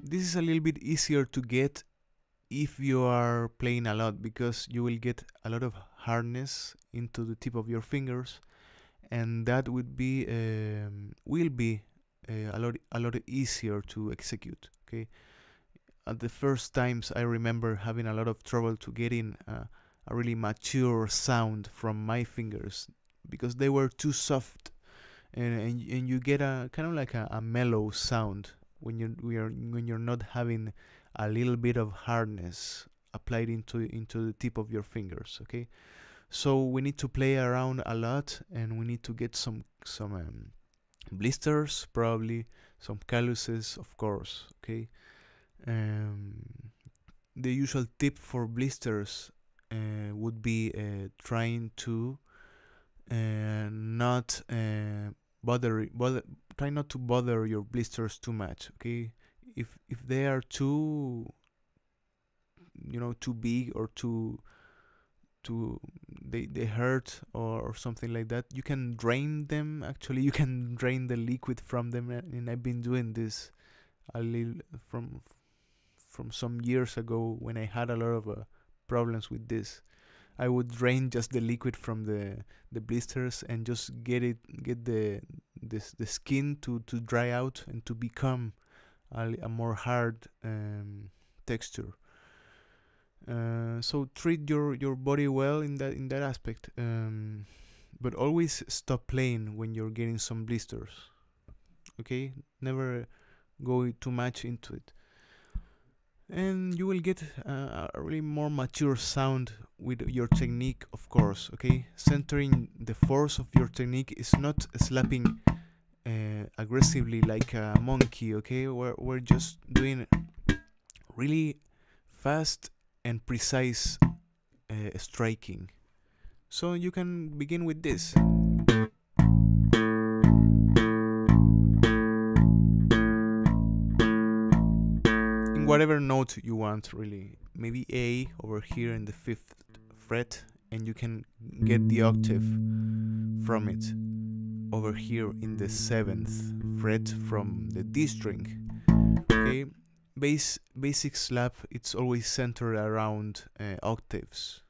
This is a little bit easier to get if you are playing a lot, because you will get a lot of hardness into the tip of your fingers, and that would be will be a lot easier to execute. Okay, at the first times I remember having a lot of trouble to get in a really mature sound from my fingers because they were too soft, and you get a kind of like a mellow sound when you're not having a little bit of hardness applied into the tip of your fingers. Okay, so we need to play around a lot, and we need to get some blisters, probably some calluses, of course. Okay, the usual tip for blisters would be trying to not try not to bother your blisters too much. Okay, if they are too big or they hurt or something like that, you can drain them. Actually, you can drain the liquid from them, and I've been doing this a little from some years ago when I had a lot of problems with this. I would drain just the liquid from the blisters and just get the skin to dry out and to become a more hard texture. So treat your body well in that aspect, but always stop playing when you're getting some blisters. Okay, never go too much into it, and you will get a really more mature sound with your technique, of course. Okay, centering the force of your technique is not slapping aggressively like a monkey. Okay, we're just doing really fast and precise striking. So you can begin with this. In whatever note you want, really. Maybe A over here in the 5th fret, and you can get the octave from it over here in the 7th fret from the D string. Okay, basic slap, it's always centered around octaves.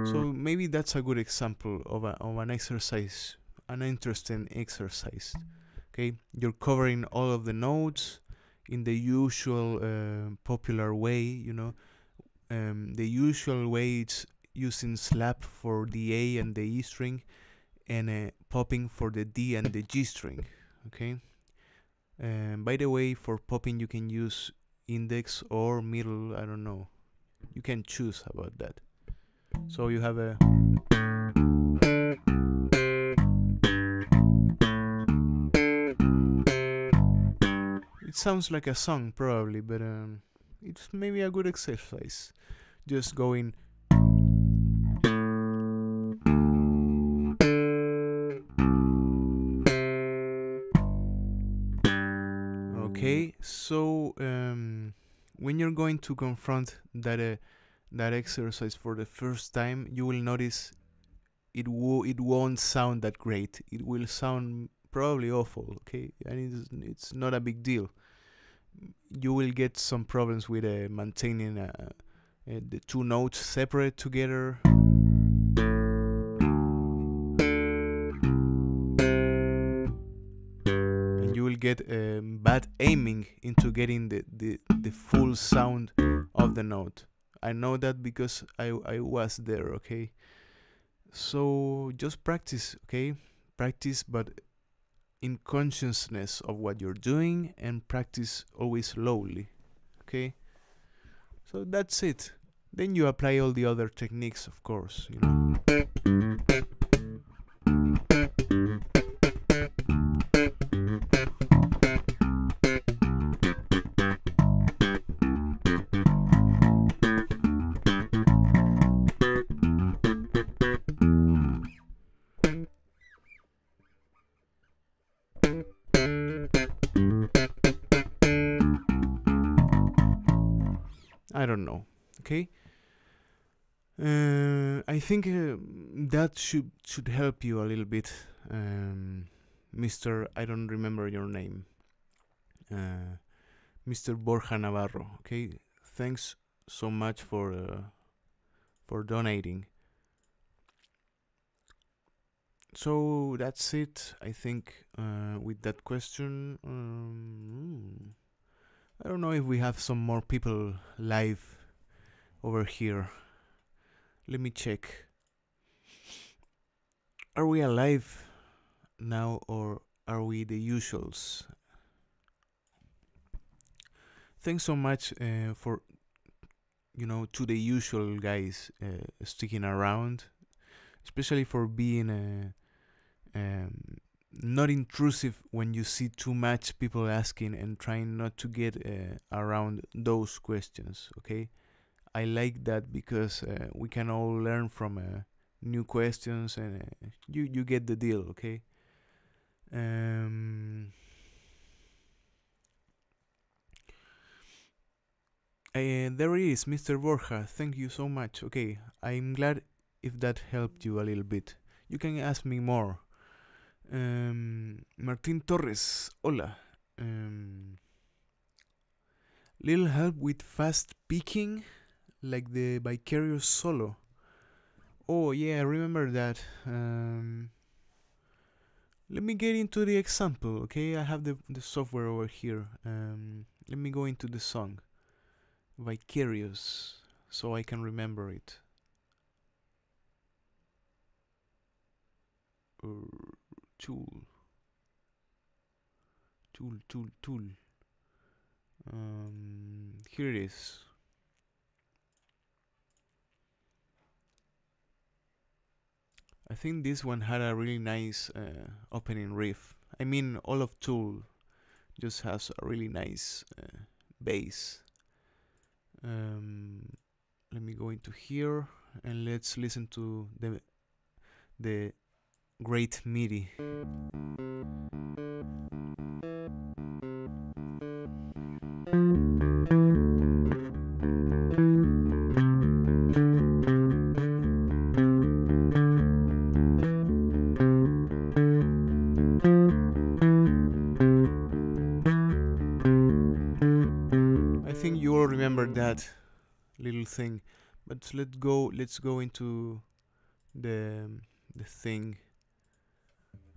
So maybe that's a good example of an exercise, an interesting exercise. Okay, you're covering all of the notes in the usual popular way, you know. The usual way it's using slap for the A and the E string, and popping for the D and the G string. Okay. By the way, for popping you can use index or middle. I don't know. You can choose about that. So you have a. It sounds like a song probably, but it's maybe a good exercise. Just going. Okay, so when you're going to confront that exercise for the first time, you will notice it won't sound that great. It will sound probably awful. Okay, and it's not a big deal. You will get some problems with maintaining the two notes separate together. You will get bad aiming into getting the full sound of the note. I know that because I was there. Okay, so just practice. Okay, practice, but in consciousness of what you're doing, and practice always slowly. Okay, so that's it. Then you apply all the other techniques, of course, you know. I don't know. Okay. I think that should help you a little bit, Mr. I don't remember your name, Mr. Borja Navarro. Okay, thanks so much for donating. So that's it. I think with that question. I don't know if we have some more people live over here. Let me check. Are we alive now, or are we the usuals? Thanks so much for, to the usual guys sticking around, especially for being not intrusive when you see too much people asking, and trying not to get around those questions. Okay, I like that because we can all learn from new questions, and you get the deal. Okay. There it is, Mr. Borja. Thank you so much. Okay, I'm glad if that helped you a little bit. You can ask me more. Martin Torres, hola. Little help with fast picking, like the Vicarious solo. Oh yeah, I remember that. Let me get into the example, okay? I have the software over here. Let me go into the song. Vicarious, so I can remember it. Tool. Here it is. I think this one had a really nice opening riff. I mean, all of Tool just has a really nice bass. Let me go into here and let's listen to the great MIDI. I think you all remember that little thing, but let's go into the thing.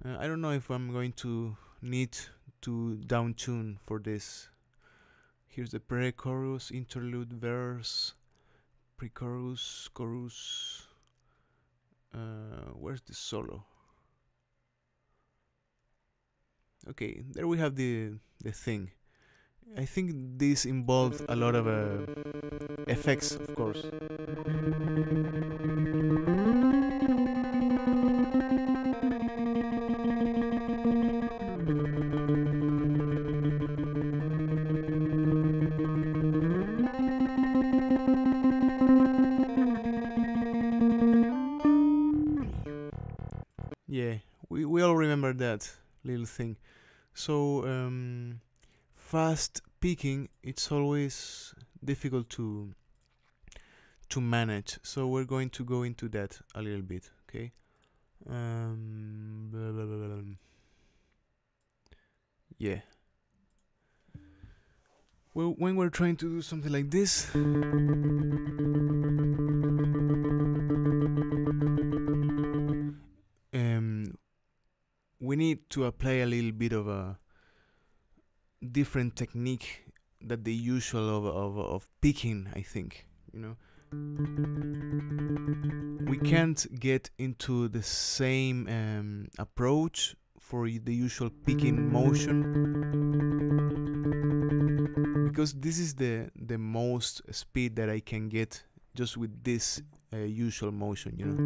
I don't know if I'm going to need to down tune for this. Here's the pre-chorus, interlude, verse, pre-chorus, chorus. Where's the solo? Okay, there we have the thing. I think this involved a lot of effects, of course. Yeah, we all remember that little thing. So fast picking, it's always difficult to manage. So we're going to go into that a little bit, okay? Yeah. Well, when we're trying to do something like this, we need to apply a little bit of a different technique than the usual of picking, I think, you know. We can't get into the same approach for the usual picking motion, because this is the most speed that I can get just with this usual motion, you know.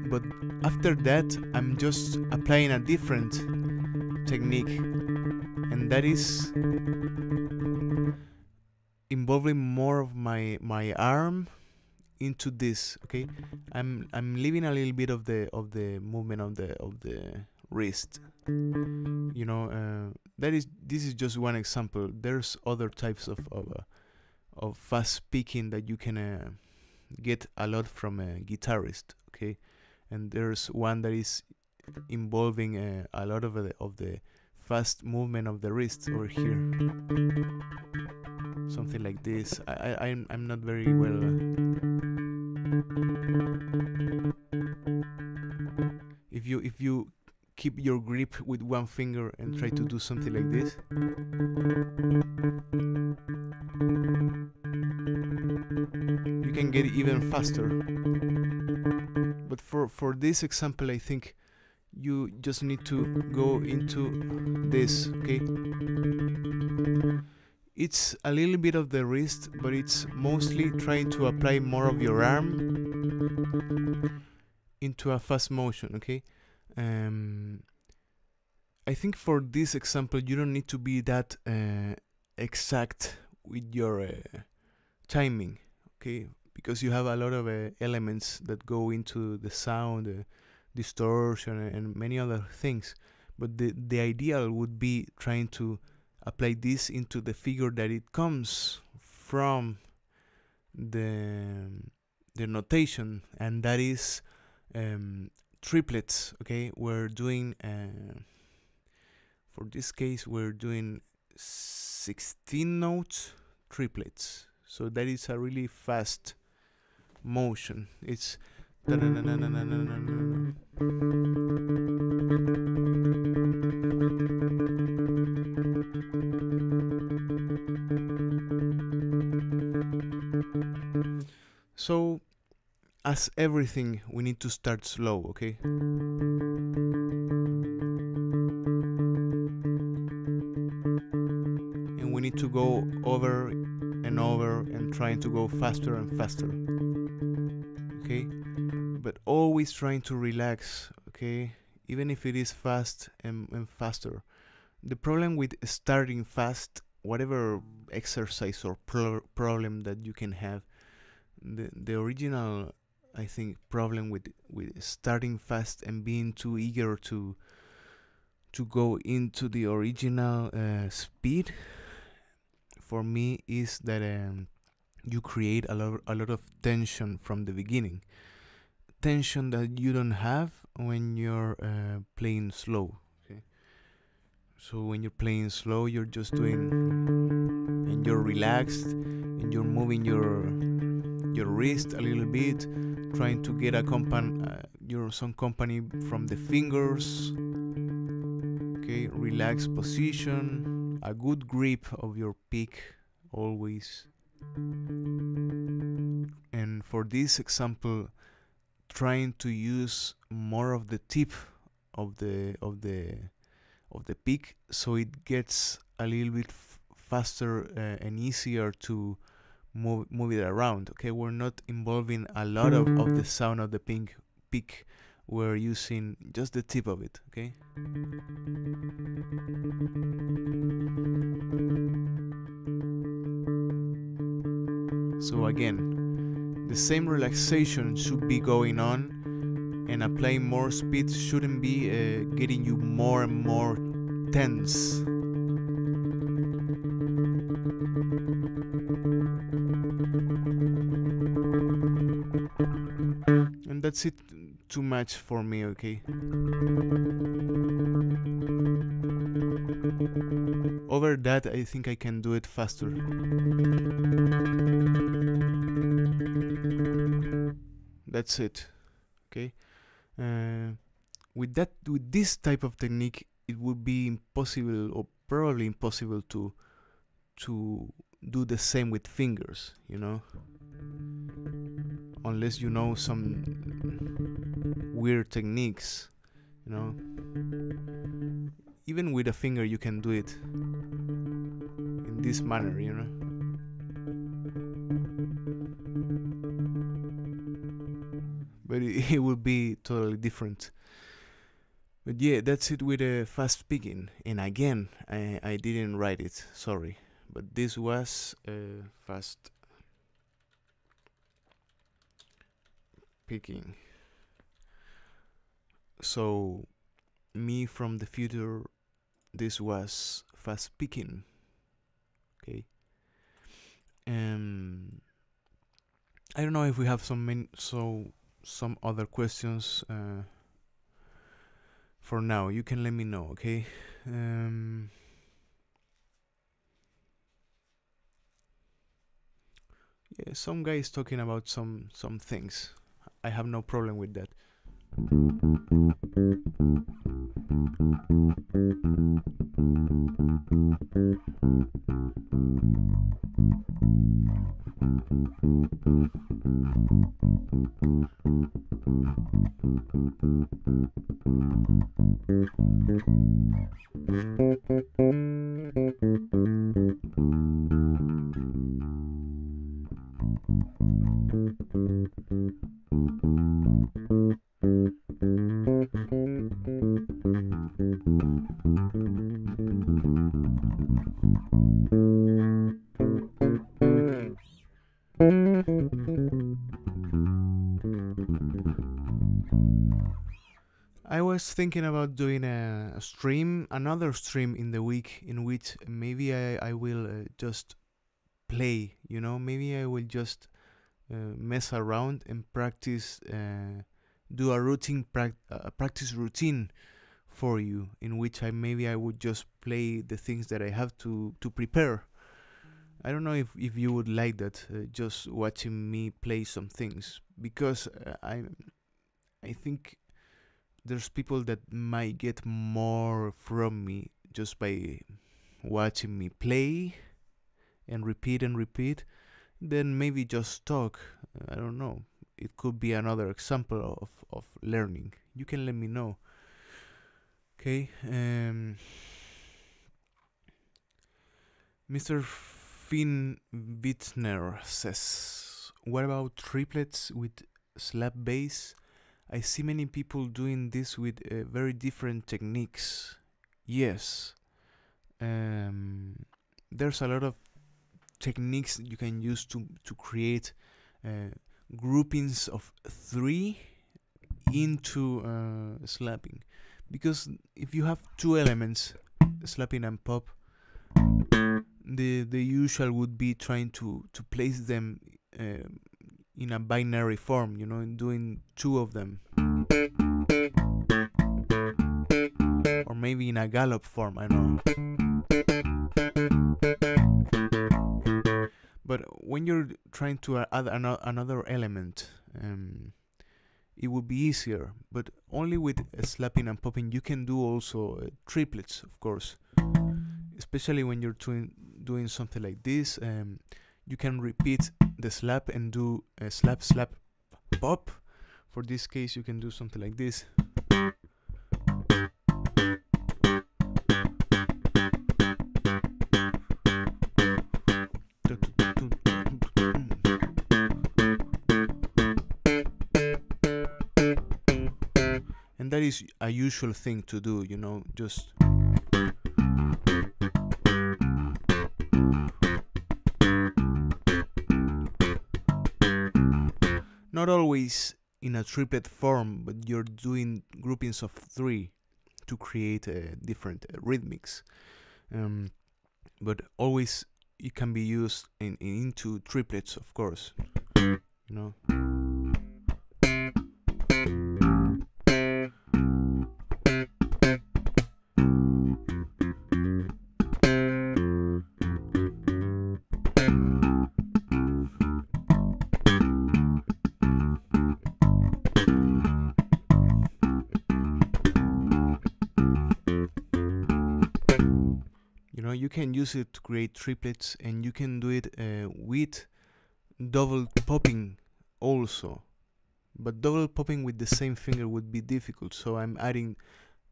But after that, I'm just applying a different technique, and that is involving more of my arm into this. Okay, I'm leaving a little bit of the movement of the wrist. You know, this is just one example. There's other types of fast picking that you can get a lot from a guitarist. Okay, and there's one that is involving a lot of the fast movement of the wrist over here. Something like this. I'm not very well. If you keep your grip with one finger and try to do something like this, you can get even faster. But for this example, I think you just need to go into this, okay? It's a little bit of the wrist, but it's mostly trying to apply more of your arm into a fast motion, okay? I think for this example, you don't need to be that exact with your timing, okay? Because you have a lot of elements that go into the sound, distortion, and many other things. But the ideal would be trying to apply this into the figure that it comes from the notation, and that is triplets. Okay, we're doing for this case we're doing 16 notes triplets, so that is a really fast motion. It's so as everything, we need to start slow, okay? And we need to go over and over and trying to go faster and faster, okay? But always trying to relax, okay? Even if it is fast and faster. The problem with starting fast, whatever exercise or problem that you can have, the original, I think, problem with starting fast and being too eager to go into the original speed, for me, is that you create a lot of tension from the beginning. Tension that you don't have when you're playing slow. Okay, so when you're playing slow, you're just doing, and you're relaxed, and you're moving your wrist a little bit, trying to get some company from the fingers. Okay, relaxed position, a good grip of your pick always. And for this example, trying to use more of the tip of the pick, so it gets a little bit faster and easier to move it around. Okay, we're not involving a lot of the sound of the pick. We're using just the tip of it. Okay. So again, the same relaxation should be going on, and applying more speed shouldn't be getting you more and more tense. And that's it, too much for me, okay? Over that, I think I can do it faster. That's it, okay? With this type of technique, it would be impossible, or probably impossible, to do the same with fingers, you know? Unless you know some weird techniques, you know. Even with a finger you can do it in this manner, you know. But it would be totally different. But yeah, that's it with fast picking. And again, I didn't write it, sorry. But this was fast picking. So, me from the future, this was fast picking. Okay. I don't know if we have some other questions. For now, you can let me know. Okay. Yeah, some guy is talking about some things. I have no problem with that. I was thinking about doing another stream in the week, in which maybe I will just play, you know, maybe I will just mess around and practice, do a practice routine for you, in which maybe I would just play the things that I have to prepare. I don't know if you would like that, just watching me play some things, because I think there's people that might get more from me just by watching me play and repeat than maybe just talk. I don't know. It could be another example of learning. You can let me know. Okay. Mr. Finn Wittner says, what about triplets with slap bass? I see many people doing this with very different techniques. Yes. There's a lot of techniques you can use to create groupings of 3 into slapping. Because if you have 2 elements, slapping and pop, the usual would be trying to place them in a binary form, you know, and doing 2 of them, or maybe in a gallop form, I know. But when you're trying to add another element, it would be easier, but only with slapping and popping. You can do also triplets, of course, especially when you're doing something like this. You can repeat the slap and do a slap, slap, pop. For this case, you can do something like this. And that is a usual thing to do, you know, just not always in a triplet form, but you're doing groupings of 3 to create different rhythmics. But always it can be used into triplets, of course, you know. You can use it to create triplets, and you can do it with double popping also. But double popping with the same finger would be difficult, so I'm adding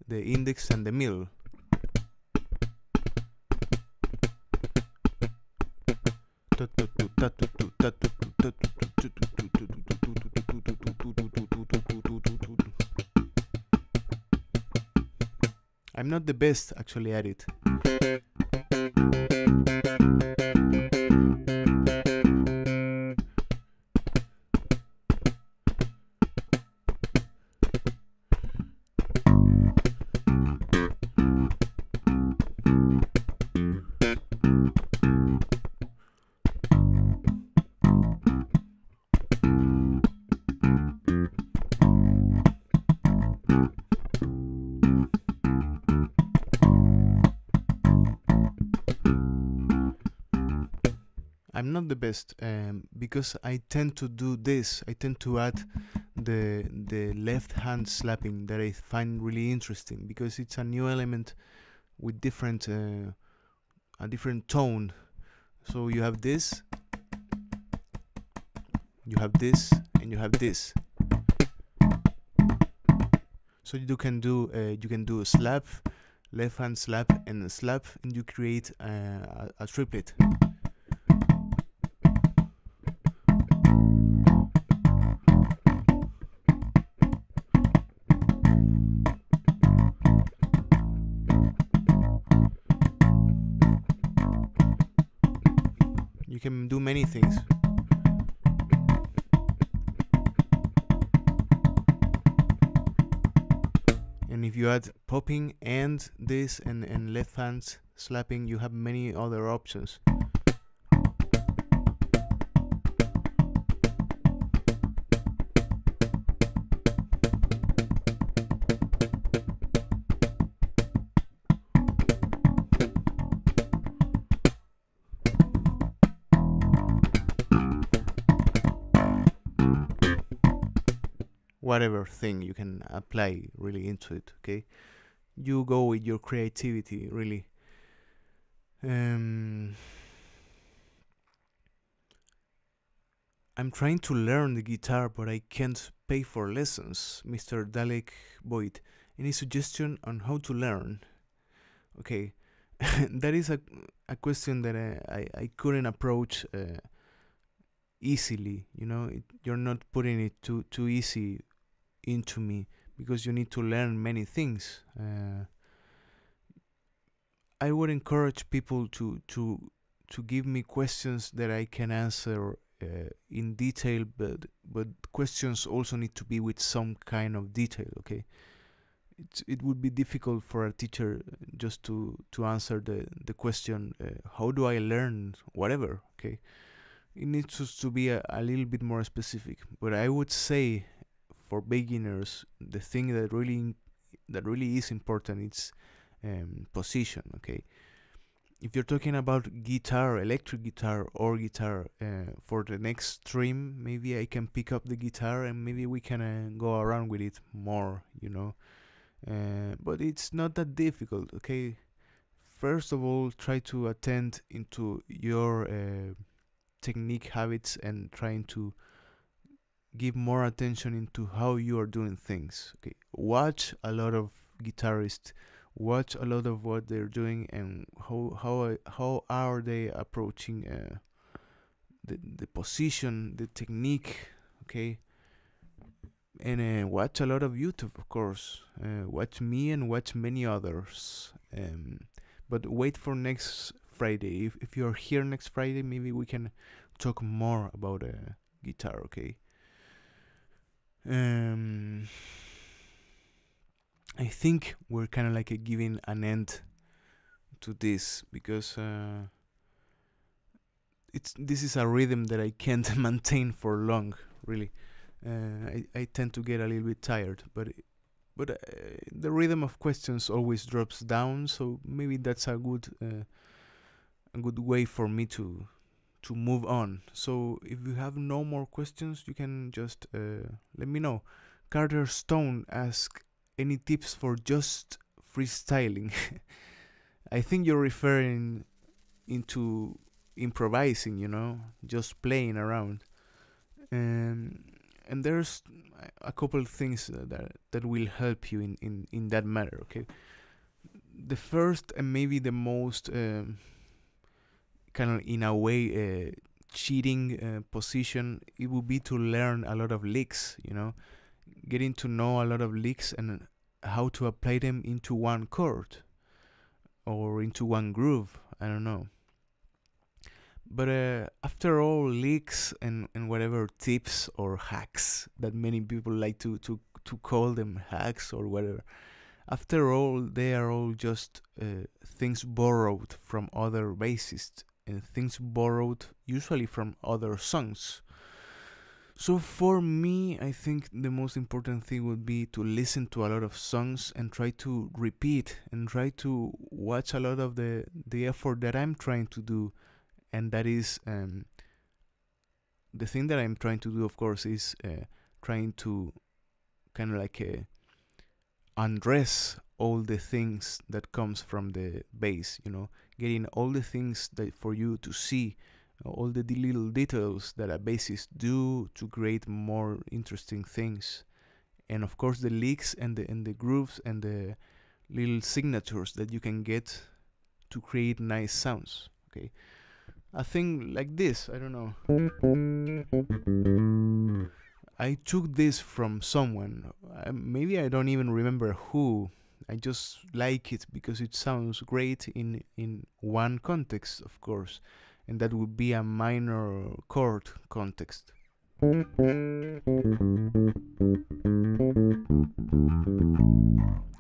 the index and the middle. I'm not the best actually at it. I'm not the best because I tend to do this. I tend to add the left hand slapping that I find really interesting, because it's a new element with different a different tone. So you have this, you have this, and you have this. So you can do a slap, left hand slap, and a slap, and you create a triplet. You can do many things. And if you add popping and this and left hand slapping, you have many other options. whatever thing you can apply really into it. Okay, you go with your creativity really. I'm trying to learn the guitar, but I can't pay for lessons. Mr. Dalek Boyd, any suggestion on how to learn? Okay, that is a question that I couldn't approach easily. You know, you're not putting it too easy into me, because you need to learn many things. I would encourage people to give me questions that I can answer in detail, but questions also need to be with some kind of detail. Okay, it would be difficult for a teacher just to answer the question, how do I learn whatever. Okay, it needs just to be a little bit more specific. But I would say, for beginners, the thing that really is important is position. Okay, if you're talking about guitar, electric guitar or guitar, for the next stream, maybe I can pick up the guitar and maybe we can go around with it more, you know. But it's not that difficult. Okay, first of all, try to attend into your technique habits and trying to give more attention into how you are doing things. Okay, watch a lot of guitarists, watch a lot of what they're doing and how are they approaching the position, the technique. Okay, and watch a lot of YouTube, of course. Watch me and watch many others. But wait for next Friday. If you're here next Friday, maybe we can talk more about guitar. Okay. I think we're kind of like giving an end to this, because this is a rhythm that I can't maintain for long, really. I tend to get a little bit tired, but the rhythm of questions always drops down, so maybe that's a good way for me to move on. So if you have no more questions, you can just let me know. Carter Stone asks, any tips for just freestyling? I think you're referring into improvising, you know, just playing around. And there's a couple of things that will help you in that matter. Okay, the first and maybe the most kind of, in a way, cheating position, it would be to learn a lot of licks, you know, getting to know a lot of licks and how to apply them into one chord or into one groove. I don't know. But after all, licks and whatever tips or hacks that many people like to call them hacks or whatever, after all, they are all just things borrowed from other bassists and things borrowed usually from other songs. So for me, I think the most important thing would be to listen to a lot of songs and try to repeat and try to watch a lot of the effort that I'm trying to do. And that is the thing that I'm trying to do, of course, is trying to kind of like undress all the things that comes from the bass, you know, getting all the things that for you to see, all the little details that a bassist do to create more interesting things, and of course the licks and the grooves and the little signatures that you can get to create nice sounds. Okay, a thing like this, I don't know, I took this from someone, maybe I don't even remember who. I just like it because it sounds great in one context, of course, and that would be a minor chord context.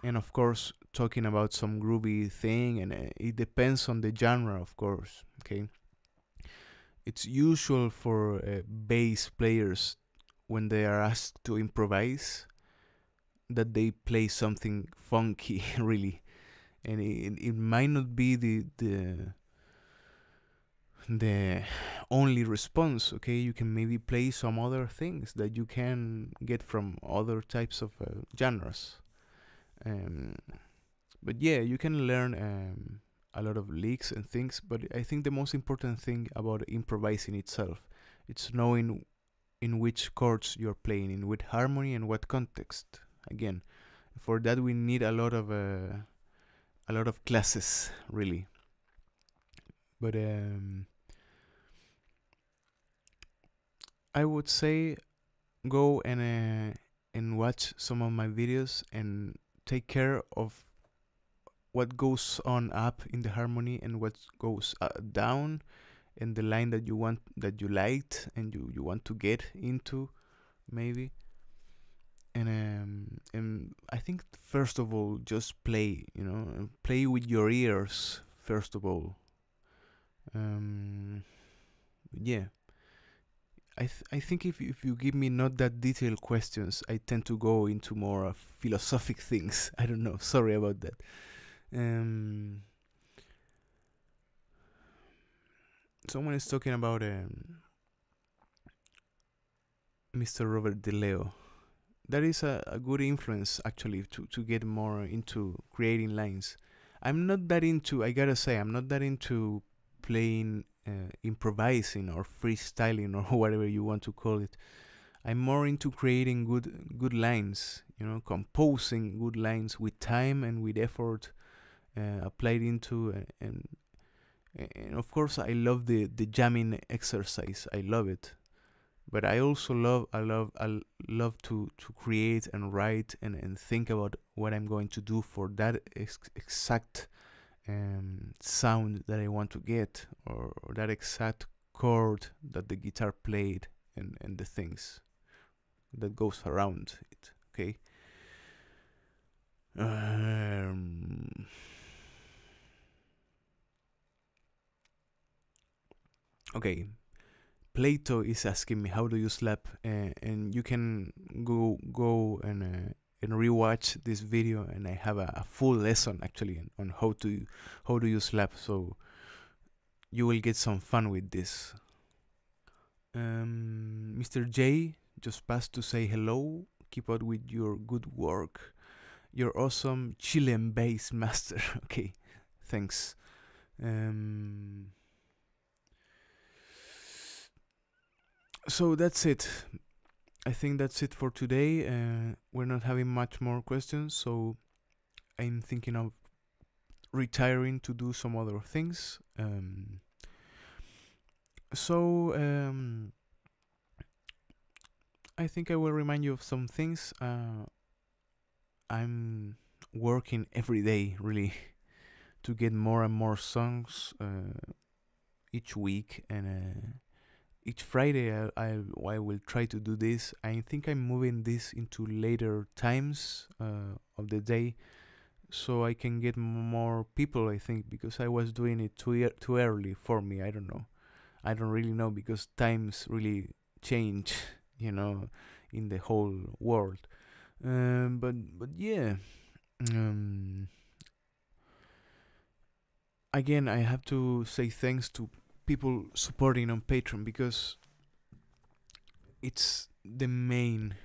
And of course, talking about some groovy thing, and it depends on the genre, of course. Okay, it's usual for bass players, when they are asked to improvise, that they play something funky, really, and it might not be the the only response. Okay, you can maybe play some other things that you can get from other types of genres. But yeah, you can learn a lot of licks and things, but I think the most important thing about improvising itself, it's knowing in which chords you're playing, in what harmony and what context. Again, for that we need a lot of classes, really. But I would say go and watch some of my videos and take care of what goes on up in the harmony and what goes down, and the line that you want, that you liked and you want to get into, maybe. And I think first of all, just play, play with your ears first of all. Yeah, I think if you give me not that detailed questions, I tend to go into more philosophic things. I don't know. Sorry about that. Someone is talking about Mr. Robert DeLeo. That is a good influence, actually, to get more into creating lines. I'm not that into, I gotta say, I'm not that into playing, improvising or freestyling or whatever you want to call it. I'm more into creating good lines, composing good lines with time and with effort applied into, and of course I love the jamming exercise. I love it. But I also love to create and write and think about what I'm going to do for that exact sound that I want to get, or that exact chord that the guitar played, and the things that goes around it. Okay. Okay. Plato is asking me, how do you slap? And you can go and rewatch this video, and I have a full lesson actually on how do you slap. So you will get some fun with this. Mr. J just passed to say hello. Keep up with your good work. You're awesome, Chilean bass master. Okay, thanks. So that's it. I think that's it for today. We're not having much more questions, so I'm thinking of retiring to do some other things. I think I will remind you of some things. I'm working every day, really, to get more and more songs each week, and each Friday I will try to do this. I think I'm moving this into later times of the day, so I can get more people, I think, because I was doing it too early for me. I don't know. I don't really know, because times really change, in the whole world. But yeah. Again, I have to say thanks to people supporting on Patreon, because it's the main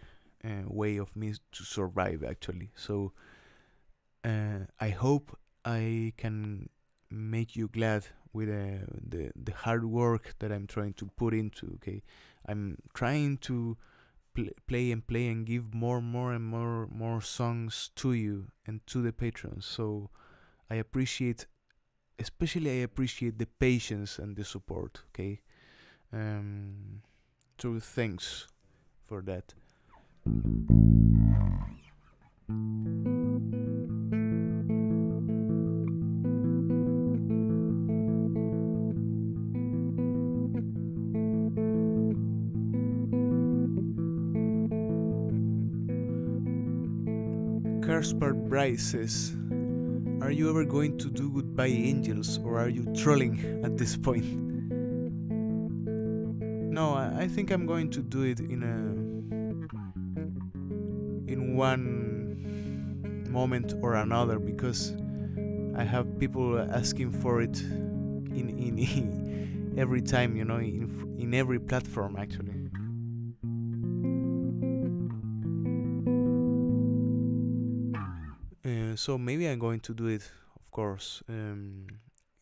way of me to survive, actually. So I hope I can make you glad with the hard work that I'm trying to put into. Okay, I'm trying to play and give more and more songs to you and to the patrons. So I appreciate, especially I appreciate the patience and the support. Okay, so thanks for that. Carspart Bryce says, are you ever going to do Goodbye Angels, or are you trolling at this point? No, I think I'm going to do it in one moment or another, because I have people asking for it in every time, you know, in every platform actually. So maybe I'm going to do it, of course.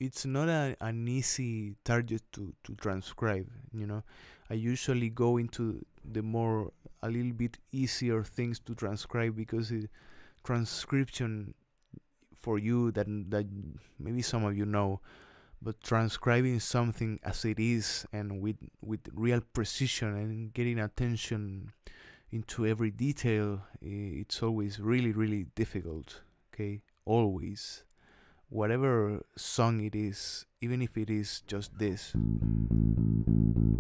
It's not an easy target to transcribe, you know. I usually go into the more, a little bit easier things to transcribe, because transcription, for you that maybe some of you know, but transcribing something as it is and with real precision and getting attention into every detail, it's always really, really difficult. Okay, always, whatever song it is, even if it is just this.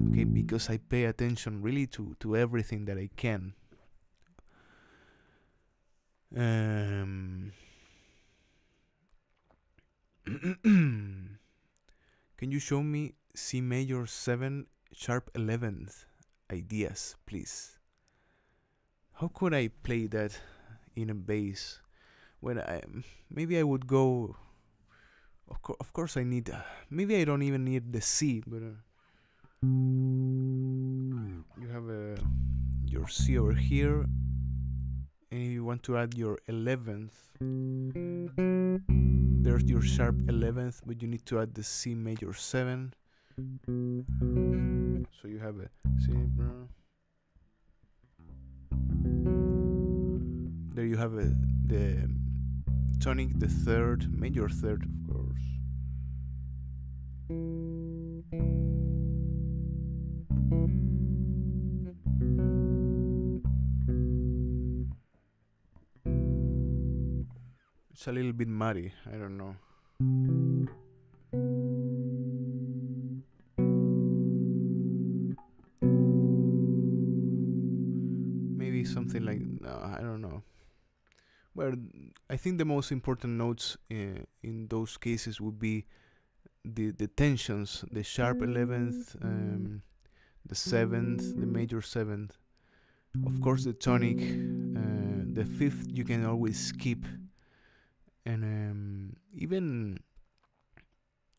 Okay, because I pay attention really to everything that I can. Can you show me C major 7 sharp 11th ideas, please? How could I play that in a bass? When maybe I would go. Of course, I need. Maybe I don't even need the C, but you have your C over here, and you want to add your 11th. There's your sharp 11th, but you need to add the C major 7. So you have a C. There you have the tonic, the third, major third, of course. It's a little bit muddy, I don't know. Maybe something like, no, I don't know. Well, I think the most important notes in those cases would be the tensions, the sharp 11th, the 7th, the major 7th. Of course, the tonic, the 5th you can always skip, and even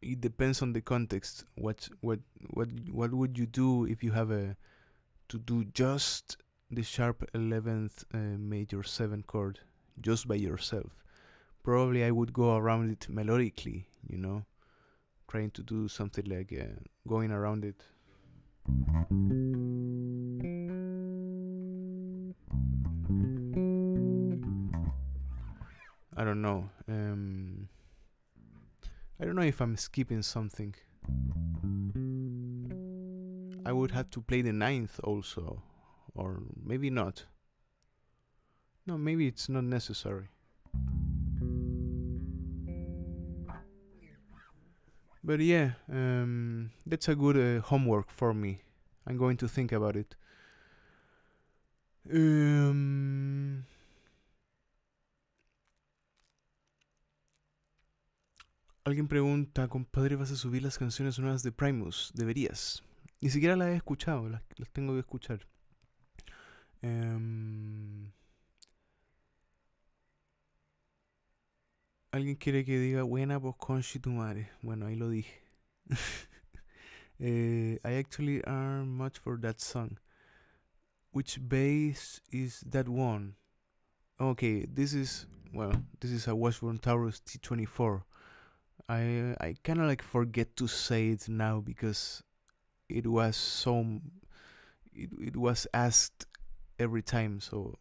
it depends on the context. What would you do if you have to do just the sharp 11th major 7 chord just by yourself? Probably I would go around it melodically, you know, trying to do something like going around it. I don't know. I don't know if I'm skipping something. I would have to play the 9th also, or maybe not. No, maybe it's not necessary. But yeah, that's a good homework for me. I'm going to think about it. Alguien pregunta, compadre, ¿vas a subir las canciones nuevas de Primus? Deberías. Ni siquiera las he escuchado, las tengo que escuchar. Alguien quiere que diga buena, pues conchi tu madre. Bueno, ahí lo dije. I actually aren't much for that song. Which bass is that one? Okay, this is a Washburn Taurus T24. I kind of like forget to say it now because it was it was asked every time, so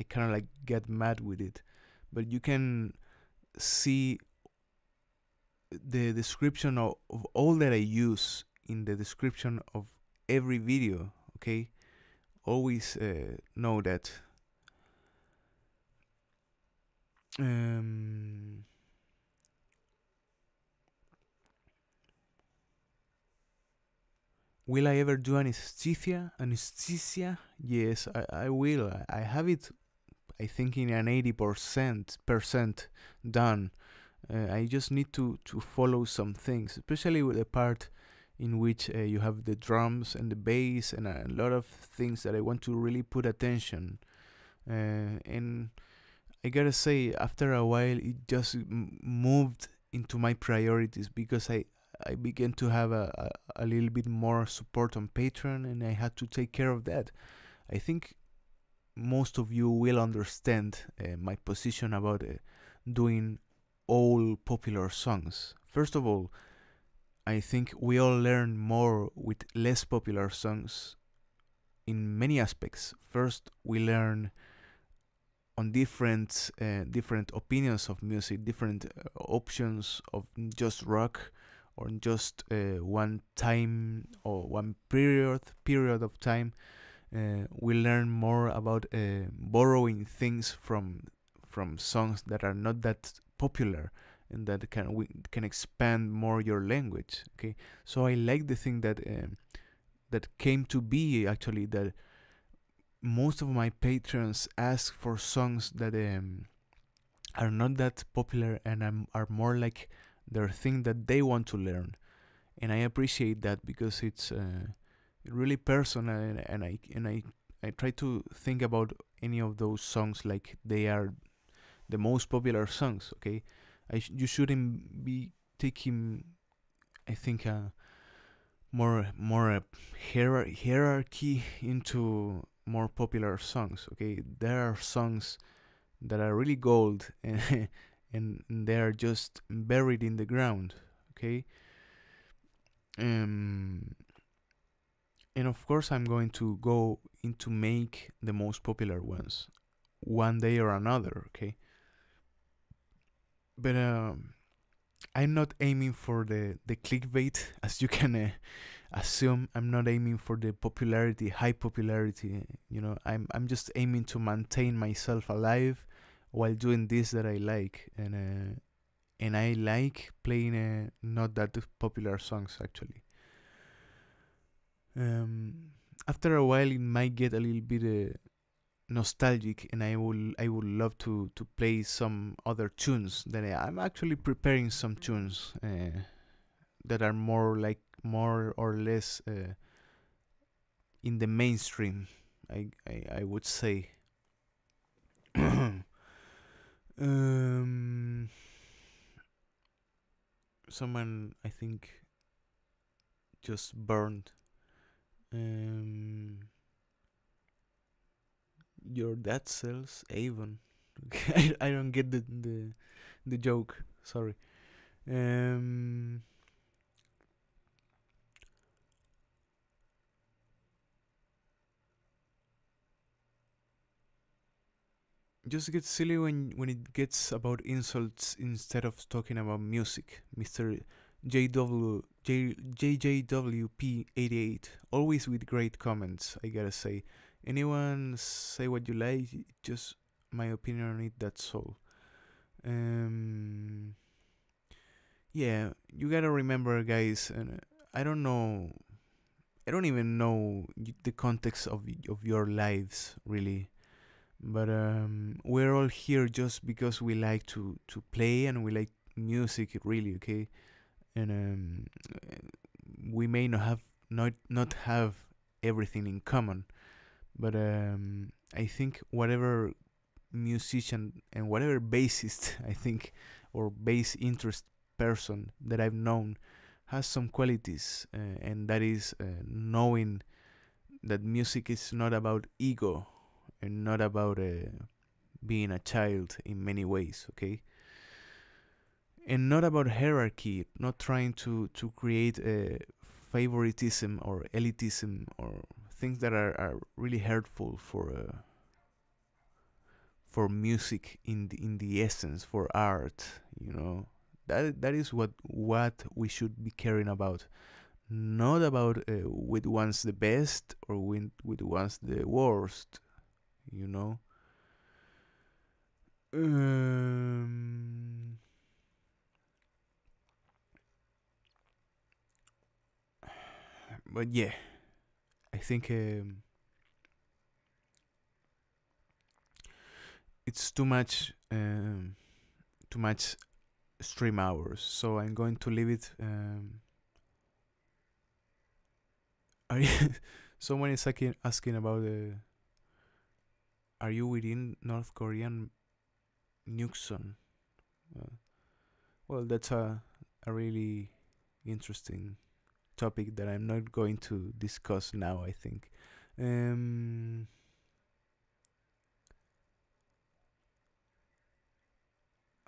I kind of like get mad with it. But you can see the description of all that I use in the description of every video. Okay, always know that. Will I ever do anesthesia? Anesthesia? Yes, I will. I have it, I think, in an 80% done. I just need to follow some things, especially with the part in which you have the drums and the bass and a lot of things that I want to really put attention. And I gotta say, after a while, it just moved into my priorities because I began to have a a little bit more support on Patreon, and I had to take care of that. I think most of you will understand my position about doing all popular songs. First of all, I think we all learn more with less popular songs in many aspects. First, we learn on different opinions of music, different options of just rock or just one time or one period of time. We learn more about borrowing things from songs that are not that popular, and that can expand more your language. Okay, so I like the thing that that came to be actually, that most of my patrons ask for songs that are not that popular and are more like their thing that they want to learn, and I appreciate that because it's really personal, and I try to think about any of those songs like they are the most popular songs. Okay, you shouldn't be taking, I think, more hierarchy into more popular songs. Okay, there are songs that are really gold and they are just buried in the ground. Okay, and of course I'm going to go into make the most popular ones one day or another. Okay, but I'm not aiming for the clickbait, as you can assume. I'm not aiming for the high popularity. You know, I'm just aiming to maintain myself alive while doing this that I like, and I like playing not that popular songs actually. After a while, it might get a little bit nostalgic, and I would love to play some other tunes. I'm actually preparing some tunes that are more or less in the mainstream, I would say. Someone, I think, just burned. Your dad sells Avon. I don't get the joke. Sorry. Just get silly when it gets about insults instead of talking about music. Mr. JJWP88, always with great comments, I gotta say. Anyone say what you like, just my opinion on it, that's all. Yeah, you gotta remember, guys, and I don't know, I don't even know the context of your lives, really. But we're all here just because we like to play and we like music, really. Okay, and we may not have everything in common, but I think whatever musician and whatever bassist I think, or bass interest person that I've known, has some qualities, and that is knowing that music is not about ego and not about being a child in many ways. Okay, and not about hierarchy, not trying to create a favoritism or elitism or things that are really hurtful for music in the essence, for art. You know, that is what we should be caring about, not about with one's the best or with one's the worst. You know. But yeah, I think it's too much stream hours, so I'm going to leave it. Are you someone is asking about are you within North Korean nuke zone? Well, that's a really interesting topic that I'm not going to discuss now, I think.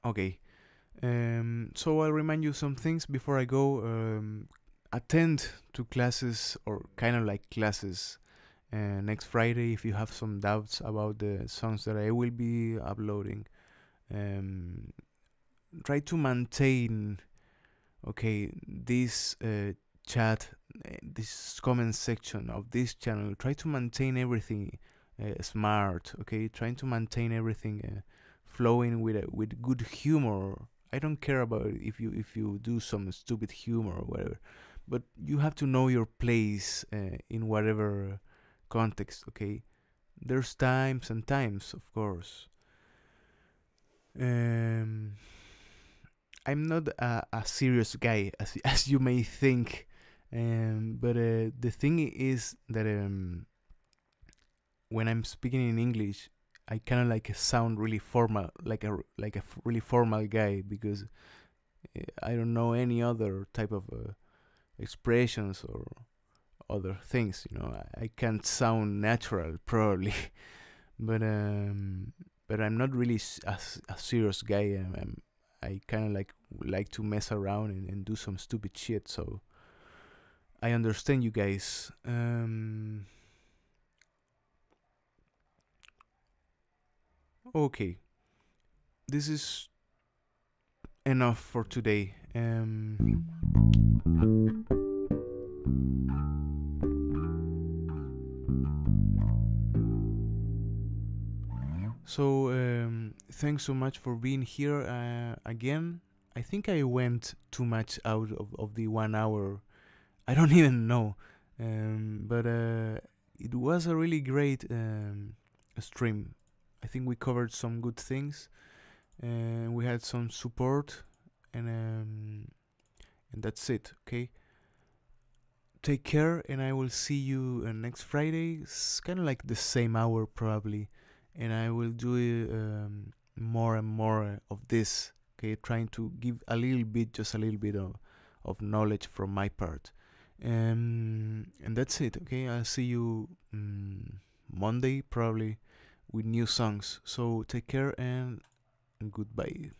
Okay. So I'll remind you some things before I go. Attend to classes, or kind of like classes, next Friday if you have some doubts about the songs that I will be uploading. Try to maintain, okay, this chat, this comment section of this channel. Try to maintain everything smart, okay? Trying to maintain everything flowing with good humor. I don't care about if you do some stupid humor or whatever, but you have to know your place in whatever context, okay? There's times and times, of course. I'm not a serious guy, as you may think, but the thing is that when I'm speaking in English, I kind of like sound really formal, like a really formal guy, because I don't know any other type of expressions or other things. You know, I can't sound natural probably, but I'm not really a serious guy. I kind of like to mess around and do some stupid shit. So I understand you guys. Okay, this is enough for today. So thanks so much for being here again. I think I went too much out of the 1 hour. I don't even know, but it was a really great stream. I think we covered some good things, and we had some support, and that's it. Okay, take care, and I will see you next Friday. It's kind of like the same hour probably, and I will do more and more of this. Okay, trying to give a little bit, just a little bit of knowledge from my part. And that's it. Okay, I'll see you Monday probably with new songs. So take care and goodbye.